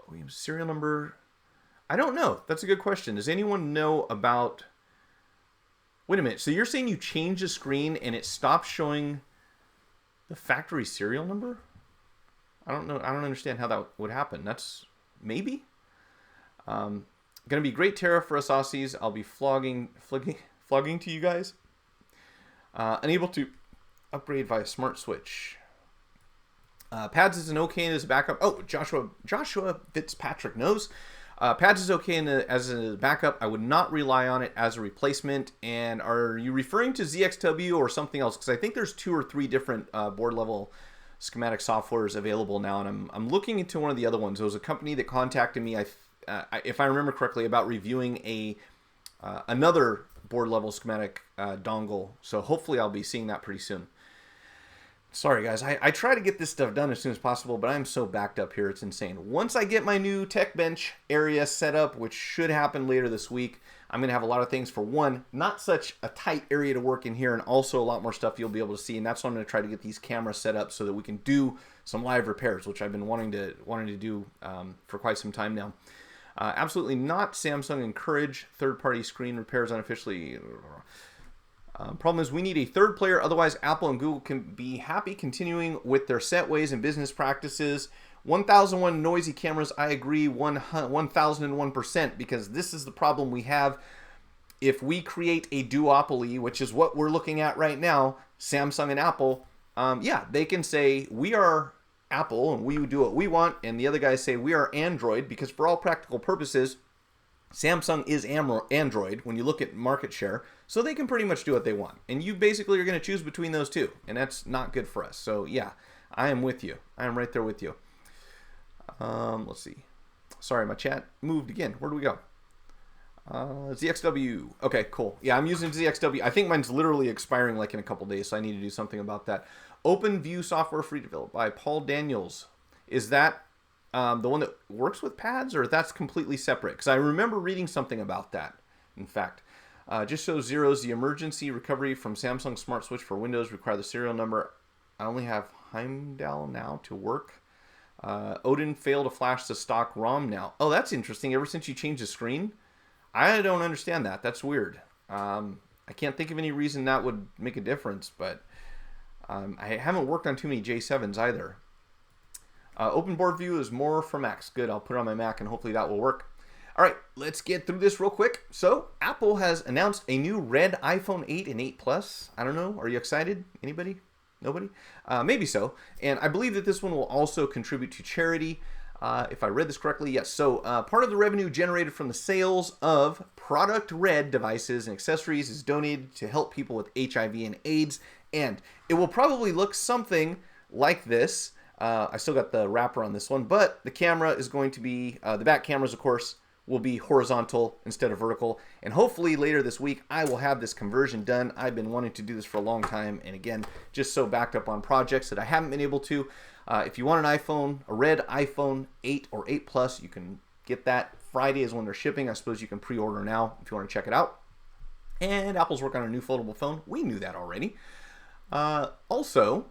OEM serial number. I don't know. That's a good question. Does anyone know about... Wait a minute. So you're saying you change the screen and it stops showing the factory serial number? I don't know. I don't understand how that would happen. That's maybe. Going to be great tariff for us Aussies. I'll be flogging to you guys. Unable to upgrade via smart switch. Pads is an okay as a backup. Oh, Joshua Fitzpatrick knows. Pads is okay as a backup. I would not rely on it as a replacement. And are you referring to ZXW or something else? Because I think there's 2 or 3 different board level schematic softwares available now, and I'm looking into one of the other ones. There was a company that contacted me, if I remember correctly, about reviewing another board level schematic dongle. So hopefully I'll be seeing that pretty soon. Sorry, guys. I try to get this stuff done as soon as possible, but I'm so backed up here. It's insane. Once I get my new tech bench area set up, which should happen later this week, I'm going to have a lot of things. For one, not such a tight area to work in here, and also a lot more stuff you'll be able to see. And that's why I'm going to try to get these cameras set up so that we can do some live repairs, which I've been wanting to do for quite some time now. Absolutely not. Samsung encourage third-party screen repairs unofficially. Problem is we need a third player, otherwise Apple and Google can be happy continuing with their set ways and business practices. 1001 noisy cameras, I agree 1001%, because this is the problem we have. If we create a duopoly, which is what we're looking at right now, Samsung and Apple, yeah, they can say we are Apple and we do what we want, and the other guys say we are Android, because for all practical purposes, Samsung is Android when you look at market share, so they can pretty much do what they want. And you basically are going to choose between those two, and that's not good for us. So yeah, I am with you. I am right there with you. Let's see. Sorry, my chat moved again. Where do we go? ZXW. Okay, cool. Yeah, I'm using ZXW. I think mine's literally expiring like in a couple days, so I need to do something about that. OpenView software free developed by Paul Daniels. Is that the one that works with pads, or that's completely separate? Because I remember reading something about that, in fact. Just shows zeros. The emergency recovery from Samsung Smart Switch for Windows require the serial number. I only have Heimdall now to work. Odin failed to flash the stock ROM now. Oh, that's interesting. Ever since you changed the screen? I don't understand that. That's weird. I can't think of any reason that would make a difference, but I haven't worked on too many J7s either. Open board view is more for Macs. Good, I'll put it on my Mac and hopefully that will work. All right, let's get through this real quick. So, Apple has announced a new red iPhone 8 and 8 Plus. I don't know, are you excited? Anybody? Nobody? Maybe so. And I believe that this one will also contribute to charity. If I read this correctly, yes. So, part of the revenue generated from the sales of product red devices and accessories is donated to help people with HIV and AIDS. And it will probably look something like this. I still got the wrapper on this one, but the camera is going to be, the back cameras, of course, will be horizontal instead of vertical. And hopefully later this week, I will have this conversion done. I've been wanting to do this for a long time. And again, just so backed up on projects that I haven't been able to. If you want an iPhone, a red iPhone 8 or 8 Plus, you can get that. Friday is when they're shipping. I suppose you can pre-order now if you want to check it out. And Apple's working on a new foldable phone. We knew that already. Also,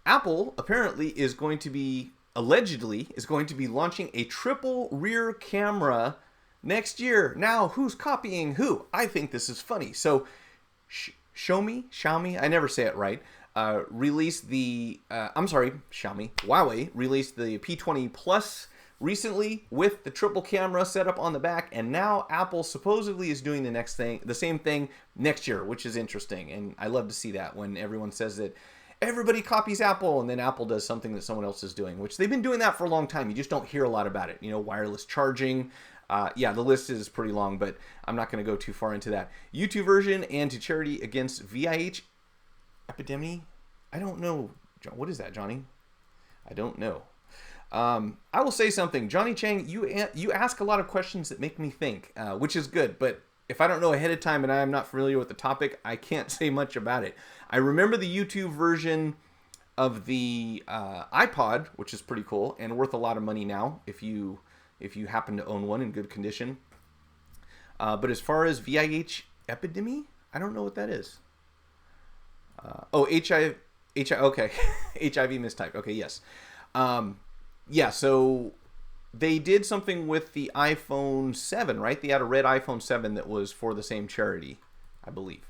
Apple apparently is going to be, allegedly, is going to be launching a triple rear camera next year. Now, who's copying who? I think this is funny. So, Xiaomi, I never say it right, released the, Huawei released the P20 Plus recently with the triple camera setup on the back, and now Apple supposedly is doing the same thing next year, which is interesting. And I love to see that when everyone says that everybody copies Apple and then Apple does something that someone else is doing, which they've been doing that for a long time. You just don't hear a lot about it. You know, wireless charging. Yeah, the list is pretty long, but I'm not going to go too far into that. YouTube version and to charity against VIH epidemic. I don't know. What is that, Johnny? I don't know. I will say something. Johnny Chang, you ask a lot of questions that make me think, which is good. But if I don't know ahead of time and I am not familiar with the topic, I can't say much about it. I remember the YouTube version of the iPod, which is pretty cool and worth a lot of money now if you happen to own one in good condition. But as far as VIH epidemic, I don't know what that is. HIV, okay. HIV mistype. Okay, yes. Yeah, so they did something with the iPhone 7, right? They had a red iPhone 7 that was for the same charity, I believe.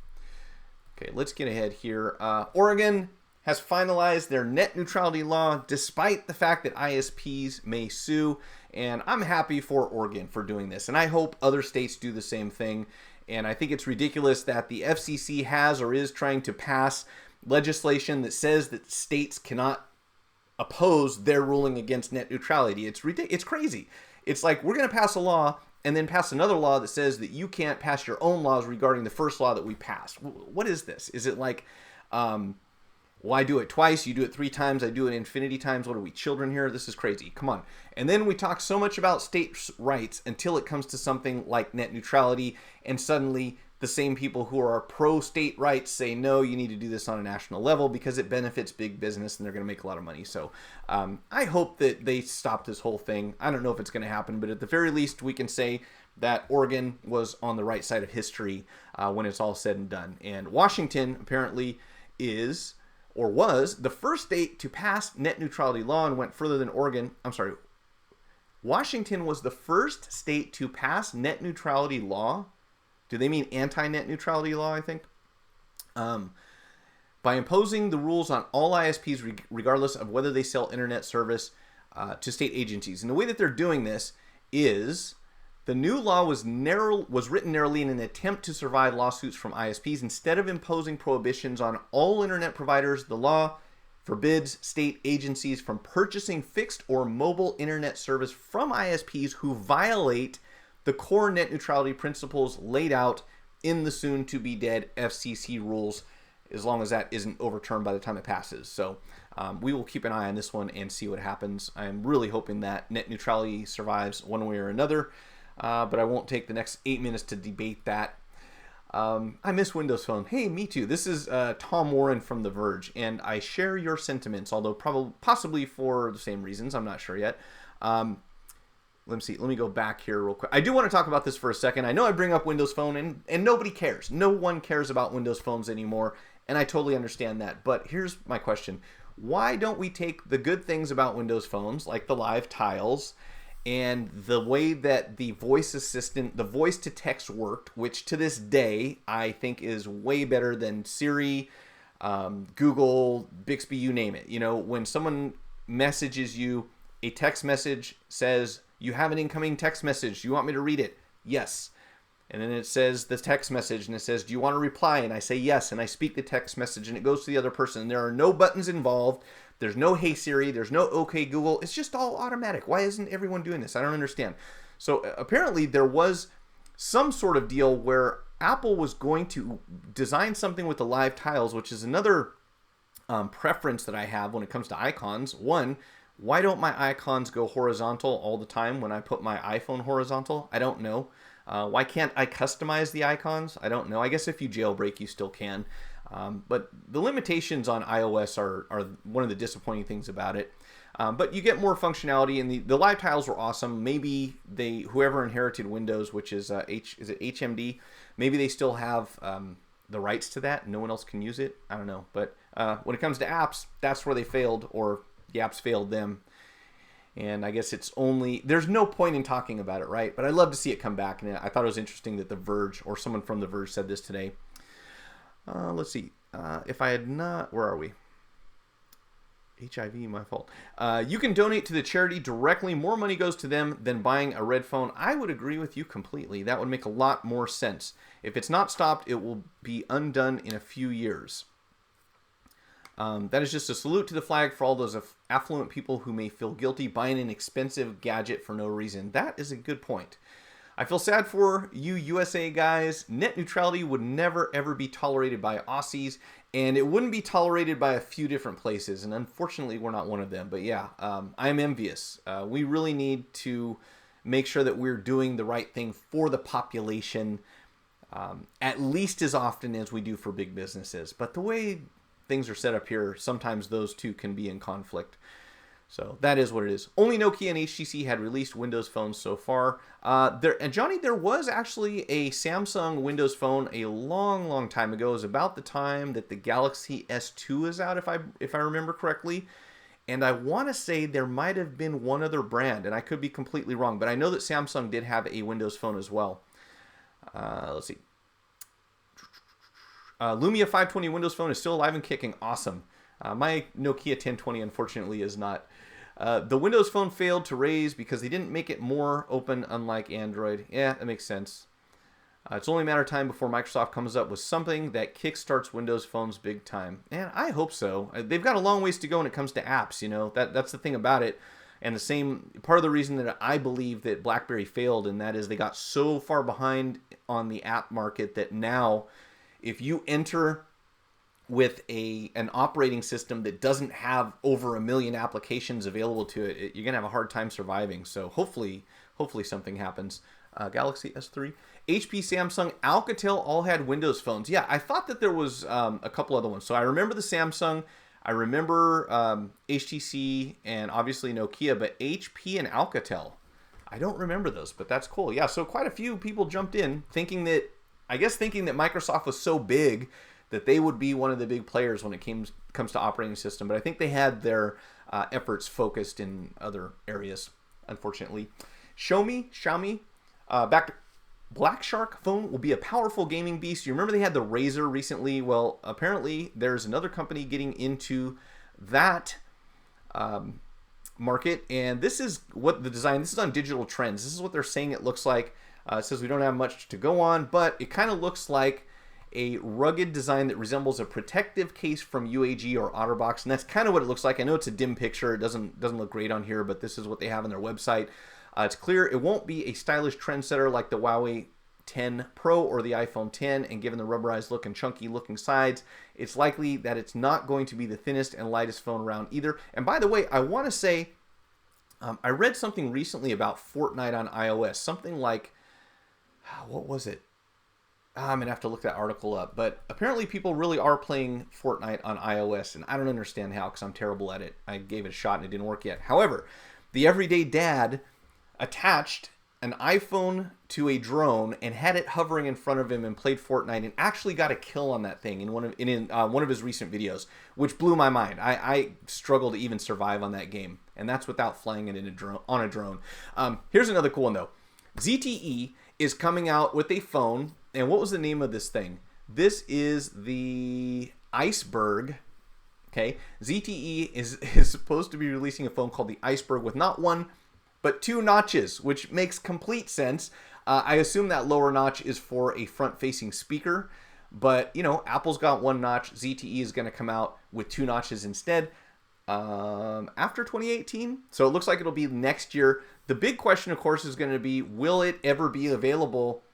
Okay, let's get ahead here. Oregon has finalized their net neutrality law despite the fact that ISPs may sue. And I'm happy for Oregon for doing this. And I hope other states do the same thing. And I think it's ridiculous that the FCC has or is trying to pass legislation that says that states cannot oppose their ruling against net neutrality. It's crazy. It's like we're going to pass a law and then pass another law that says that you can't pass your own laws regarding the first law that we passed. What is this? Is it like, well, I do it twice, you do it 3 times, I do it infinity times. What are we, children here? This is crazy. Come on. And then we talk so much about states' rights until it comes to something like net neutrality, and suddenly the same people who are pro-state rights say, no, you need to do this on a national level because it benefits big business and they're going to make a lot of money. So I hope that they stop this whole thing. I don't know if it's going to happen, but at the very least, we can say that Oregon was on the right side of history when it's all said and done. And Washington apparently is, or was, the first state to pass net neutrality law and went further than Oregon. I'm sorry. Washington was the first state to pass net neutrality law. Do they mean anti-net neutrality law, I think? By imposing the rules on all ISPs regardless of whether they sell internet service to state agencies. And the way that they're doing this is the new law was written narrowly in an attempt to survive lawsuits from ISPs. Instead of imposing prohibitions on all internet providers, the law forbids state agencies from purchasing fixed or mobile internet service from ISPs who violate the core net neutrality principles laid out in the soon-to-be-dead FCC rules, as long as that isn't overturned by the time it passes. So we will keep an eye on this one and see what happens. I'm really hoping that net neutrality survives one way or another, but I won't take the next 8 minutes to debate that. I miss Windows Phone. Hey, me too. This is Tom Warren from The Verge, and I share your sentiments, although possibly for the same reasons. I'm not sure yet. Let me see. Let me go back here real quick. I do want to talk about this for a second. I know I bring up Windows Phone, and nobody cares. No one cares about Windows Phones anymore, and I totally understand that. But here's my question. Why don't we take the good things about Windows Phones, like the live tiles, and the way that the voice assistant, the voice-to-text worked, which to this day I think is way better than Siri, Google, Bixby, you name it. You know, when someone messages you, a text message says, you have an incoming text message. Do you want me to read it? Yes. And then it says the text message, and it says, do you want to reply? And I say yes, and I speak the text message, and it goes to the other person. And there are no buttons involved. There's no Hey Siri. There's no OK Google. It's just all automatic. Why isn't everyone doing this? I don't understand. So apparently there was some sort of deal where Apple was going to design something with the live tiles, which is another preference that I have when it comes to icons. One, Why don't my icons go horizontal all the time when I put my iPhone horizontal? I don't know. Why can't I customize the icons? I don't know. I guess if you jailbreak, you still can. But the limitations on iOS are one of the disappointing things about it. But you get more functionality, and the live tiles were awesome. Maybe whoever inherited Windows, which is is it HMD, maybe they still have the rights to that. No one else can use it. I don't know. But when it comes to apps, that's where they failed, or the apps failed them. And I guess there's no point in talking about it, right? But I'd love to see it come back. And I thought it was interesting that The Verge, or someone from The Verge, said this today. Let's see. If I had not, where are we? HIV, my fault. You can donate to the charity directly. More money goes to them than buying a red phone. I would agree with you completely. That would make a lot more sense. If it's not stopped, it will be undone in a few years. That is just a salute to the flag for all those affluent people who may feel guilty buying an expensive gadget for no reason. That is a good point. I feel sad for you USA guys. Net neutrality would never ever be tolerated by Aussies, and it wouldn't be tolerated by a few different places, and unfortunately we're not one of them. But yeah, I'm envious. We really need to make sure that we're doing the right thing for the population at least as often as we do for big businesses. But the way things are set up here, sometimes those two can be in conflict. So that is what it is. Only Nokia and HTC had released Windows phones so far. And Johnny, there was actually a Samsung Windows phone a long time ago. It was about the time that the Galaxy S2 is out, if I remember correctly. And I want to say there might have been one other brand, and I could be completely wrong, but I know that Samsung did have a Windows phone as well. Let's see. Lumia 520 Windows phone is still alive and kicking. Awesome. My Nokia 1020, unfortunately, is not. The Windows phone failed to raise because they didn't make it more open, unlike Android. Yeah, that makes sense. It's only a matter of time before Microsoft comes up with something that kickstarts Windows phones big time. And I hope so. They've got a long ways to go when it comes to apps, you know. That's the thing about it. And the same part of the reason that I believe that BlackBerry failed, and that is they got so far behind on the app market that now, if you enter with an operating system that doesn't have over 1 million applications available to it, you're gonna have a hard time surviving. So hopefully something happens. Galaxy S3, HP, Samsung, Alcatel all had Windows phones. Yeah, I thought that there was a couple other ones. So I remember the Samsung, I remember HTC, and obviously Nokia, but HP and Alcatel, I don't remember those, but that's cool. Yeah, so quite a few people jumped in thinking that Microsoft was so big that they would be one of the big players when it comes to operating system. But I think they had their efforts focused in other areas, unfortunately. Xiaomi, back to Black Shark phone will be a powerful gaming beast. You remember they had the Razer recently? Well, apparently there's another company getting into that market. And this is what this is on Digital Trends. This is what they're saying it looks like. It says we don't have much to go on, but it kind of looks like a rugged design that resembles a protective case from UAG or OtterBox, and that's kind of what it looks like. I know it's a dim picture; it doesn't look great on here, but this is what they have on their website. It's clear it won't be a stylish trendsetter like the Huawei 10 Pro or the iPhone 10, and given the rubberized look and chunky looking sides, it's likely that it's not going to be the thinnest and lightest phone around either. And by the way, I want to say, I read something recently about Fortnite on iOS, something like, what was it? I'm going to have to look that article up. But apparently people really are playing Fortnite on iOS, and I don't understand how because I'm terrible at it. I gave it a shot and it didn't work yet. However, the everyday dad attached an iPhone to a drone and had it hovering in front of him and played Fortnite and actually got a kill on that thing in one of his recent videos, which blew my mind. I struggled to even survive on that game, and that's without flying it on a drone. Here's another cool one, though. ZTE is coming out with a phone, and what was the name of this thing? This is the Iceberg. Okay, ZTE is supposed to be releasing a phone called the Iceberg with not one, but 2 notches, which makes complete sense. I assume that lower notch is for a front-facing speaker, but, you know, Apple's got 1 notch. ZTE is going to come out with 2 notches instead after 2018. So it looks like it'll be next year. The big question, of course, is going to be, will it ever be available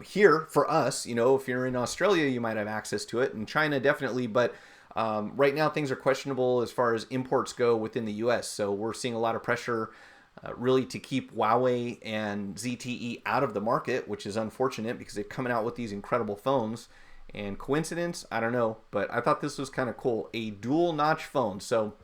here for us? You know, if you're in Australia, you might have access to it. In China, definitely. But Right now, things are questionable as far as imports go within the U.S., so we're seeing a lot of pressure really to keep Huawei and ZTE out of the market, which is unfortunate because they're coming out with these incredible phones. And coincidence? I don't know, but I thought this was kind of cool. A dual notch phone. So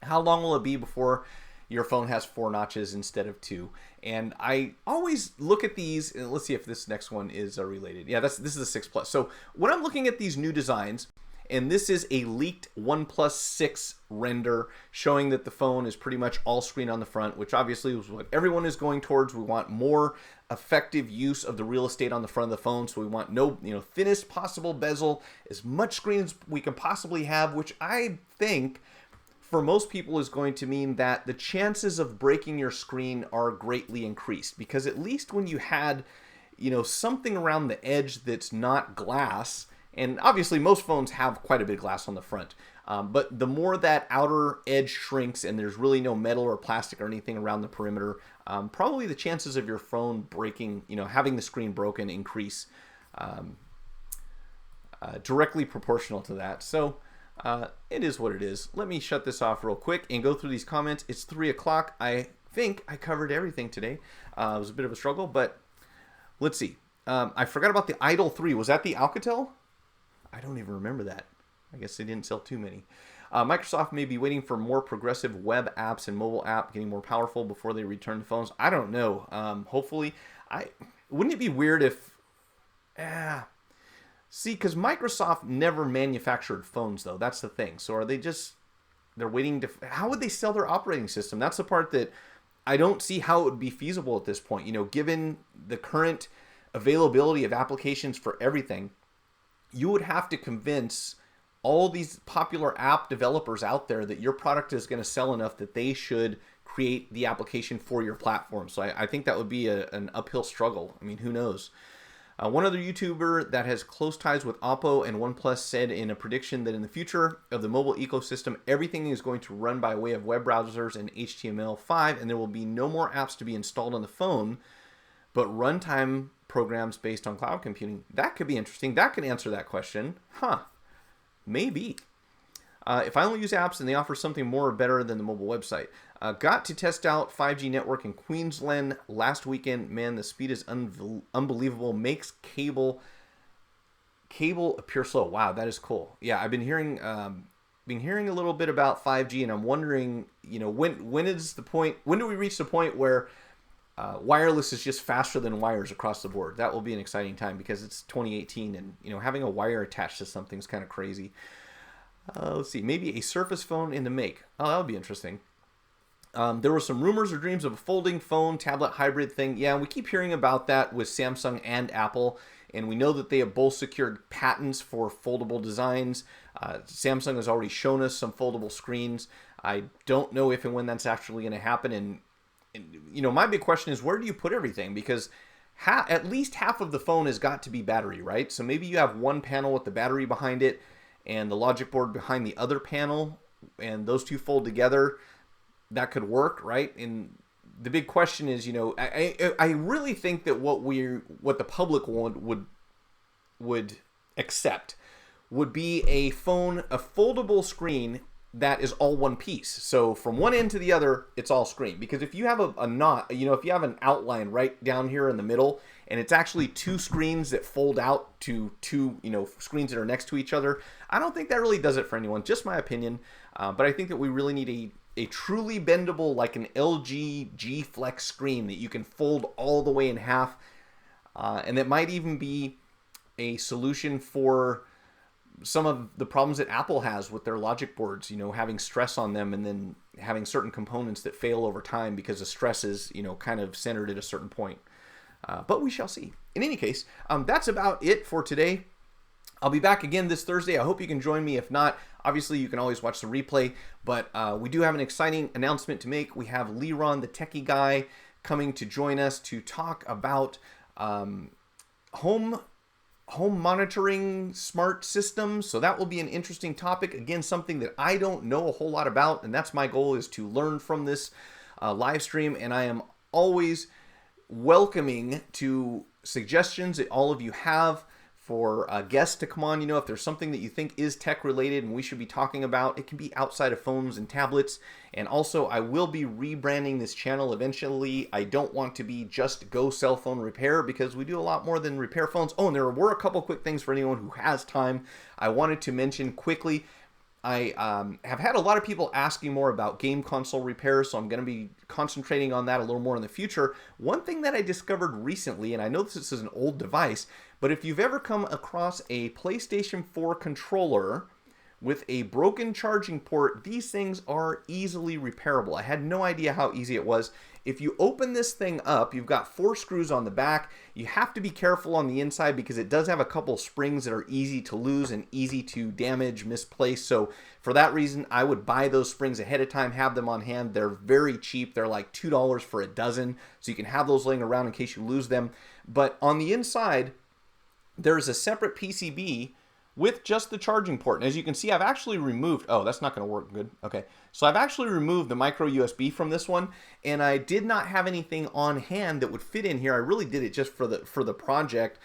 how long will it be before your phone has 4 notches instead of 2? And I always look at these, and let's see if this next one is related. Yeah, this is a 6 Plus. So when I'm looking at these new designs, and this is a leaked OnePlus 6 render showing that the phone is pretty much all screen on the front, which obviously is what everyone is going towards. We want more effective use of the real estate on the front of the phone, so we want no, thinnest possible bezel, as much screen as we can possibly have, which I think for most people is going to mean that the chances of breaking your screen are greatly increased, because at least when you had, something around the edge that's not glass. And obviously, most phones have quite a bit of glass on the front. But the more that outer edge shrinks and there's really no metal or plastic or anything around the perimeter, probably the chances of your phone breaking, having the screen broken increase directly proportional to that. So it is what it is. Let me shut this off real quick and go through these comments. It's 3 o'clock. I think I covered everything today. It was a bit of a struggle, but let's see. I forgot about the Idol 3. Was that the Alcatel? I don't even remember that. I guess they didn't sell too many. Microsoft may be waiting for more progressive web apps and mobile app getting more powerful before they return to phones. I don't know. Hopefully, wouldn't it be weird if... See, because Microsoft never manufactured phones, though. That's the thing. So are they just... They're waiting to... How would they sell their operating system? That's the part that I don't see how it would be feasible at this point. Given the current availability of applications for everything, you would have to convince all these popular app developers out there that your product is going to sell enough that they should create the application for your platform. So I think that would be an uphill struggle. I mean, who knows? One other YouTuber that has close ties with Oppo and OnePlus said in a prediction that in the future of the mobile ecosystem, everything is going to run by way of web browsers and HTML5, and there will be no more apps to be installed on the phone, but runtime programs based on cloud computing. That could be interesting. That could answer that question. Maybe. If I only use apps and they offer something more or better than the mobile website. Got to test out 5G network in Queensland last weekend. Man, the speed is unbelievable. Makes cable appear slow. Wow, that is cool. Yeah, I've been hearing a little bit about 5G, and I'm wondering, when is the point? When do we reach the point where wireless is just faster than wires across the board? That will be an exciting time because it's 2018, and having a wire attached to something is kind of crazy. Let's see, maybe a Surface phone in the make. Oh, that would be interesting. There were some rumors or dreams of a folding phone tablet hybrid thing. Yeah, we keep hearing about that with Samsung and Apple, and we know that they have both secured patents for foldable designs. Samsung has already shown us some foldable screens. I don't know if and when that's actually going to happen, and my big question is, where do you put everything? Because at least half of the phone has got to be battery, right? So maybe you have one panel with the battery behind it and the logic board behind the other panel, and those two fold together. That could work, right? And the big question is, I really think that what the public would accept would be a foldable screen that is all one piece. So from one end to the other, it's all screen. Because if you have a knot, if you have an outline right down here in the middle, and it's actually two screens that fold out to two, screens that are next to each other, I don't think that really does it for anyone. Just my opinion. But I think that we really need a truly bendable, like an LG G Flex screen that you can fold all the way in half. And that might even be a solution for some of the problems that Apple has with their logic boards, having stress on them and then having certain components that fail over time because the stress is, kind of centered at a certain point. But we shall see. In any case, that's about it for today. I'll be back again this Thursday. I hope you can join me. If not, obviously you can always watch the replay. But we do have an exciting announcement to make. We have Leron, the techie guy, coming to join us to talk about home monitoring smart systems. So that will be an interesting topic. Again, something that I don't know a whole lot about, and that's my goal, is to learn from this live stream. And I am always welcoming to suggestions that all of you have for guests to come on. You know, if there's something that you think is tech related and we should be talking about, it can be outside of phones and tablets. And also, I will be rebranding this channel eventually. I don't want to be just Go Cell Phone Repair, because we do a lot more than repair phones. Oh, and there were a couple quick things for anyone who has time I wanted to mention quickly. I have had a lot of people asking more about game console repairs, so I'm going to be concentrating on that a little more in the future. One thing that I discovered recently, and I know this is an old device, but if you've ever come across a PlayStation 4 controller with a broken charging port, these things are easily repairable. I had no idea how easy it was. If you open this thing up, you've got 4 screws on the back. You have to be careful on the inside because it does have a couple springs that are easy to lose and easy to damage, misplace. So for that reason, I would buy those springs ahead of time, have them on hand. They're very cheap. They're like $2 for a dozen. So you can have those laying around in case you lose them. But on the inside, there's a separate PCB with just the charging port. And as you can see, I've actually removed, oh, that's not going to work good. Okay, so I've actually removed the micro USB from this one, and I did not have anything on hand that would fit in here. I really did it just for the project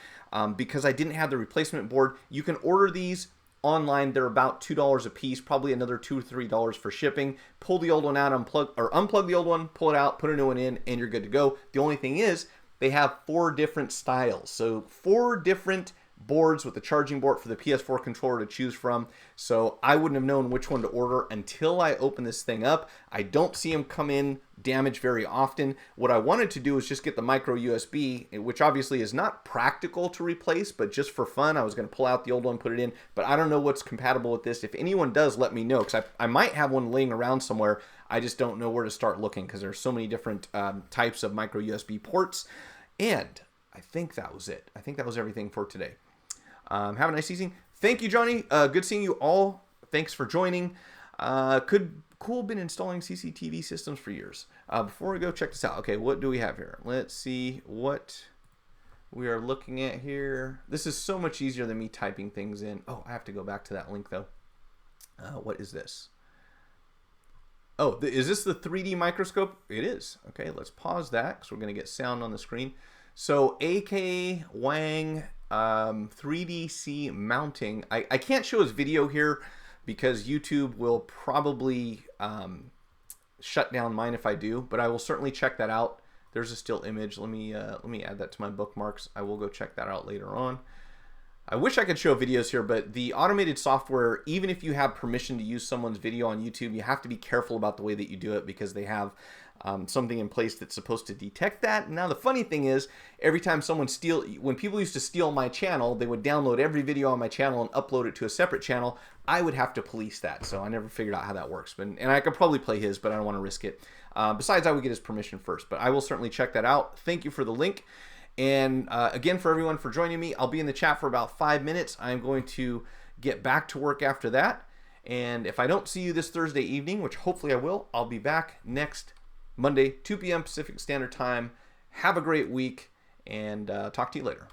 because I didn't have the replacement board. You can order these online. They're about $2 a piece, probably another $2 or $3 for shipping. Pull the old one out, unplug the old one, pull it out, put a new one in, and you're good to go. The only thing is, they have 4 different styles. So 4 different boards with the charging port for the PS4 controller to choose from. So I wouldn't have known which one to order until I open this thing up. I don't see them come in damaged very often. What I wanted to do is just get the micro USB, which obviously is not practical to replace, but just for fun, I was going to pull out the old one, put it in. But I don't know what's compatible with this. If anyone does, let me know, because I might have one laying around somewhere. I just don't know where to start looking because there's so many different types of micro USB ports. And I think that was it. I think that was everything for today. Have a nice evening. Thank you, Johnny. Good seeing you all. Thanks for joining. Cool, been installing CCTV systems for years. Before we go, check this out. Okay, what do we have here? Let's see what we are looking at here. This is so much easier than me typing things in. Oh, I have to go back to that link, though. What is this? Oh, is this the 3D microscope? It is. Okay, let's pause that because we're going to get sound on the screen. So, AK Wang 3DC mounting. I can't show his video here because YouTube will probably shut down mine if I do, but I will certainly check that out. There's a still image. Let me add that to my bookmarks. I will go check that out later on. I wish I could show videos here, but the automated software, even if you have permission to use someone's video on YouTube, you have to be careful about the way that you do it because they have something in place that's supposed to detect that. Now, the funny thing is, every time when people used to steal my channel, they would download every video on my channel and upload it to a separate channel. I would have to police that, so I never figured out how that works. And I could probably play his, but I don't want to risk it. Besides, I would get his permission first, but I will certainly check that out. Thank you for the link. And again, for everyone for joining me, I'll be in the chat for about 5 minutes. I'm going to get back to work after that. And if I don't see you this Thursday evening, which hopefully I will, I'll be back next Monday, 2 p.m. Pacific Standard Time. Have a great week, and talk to you later.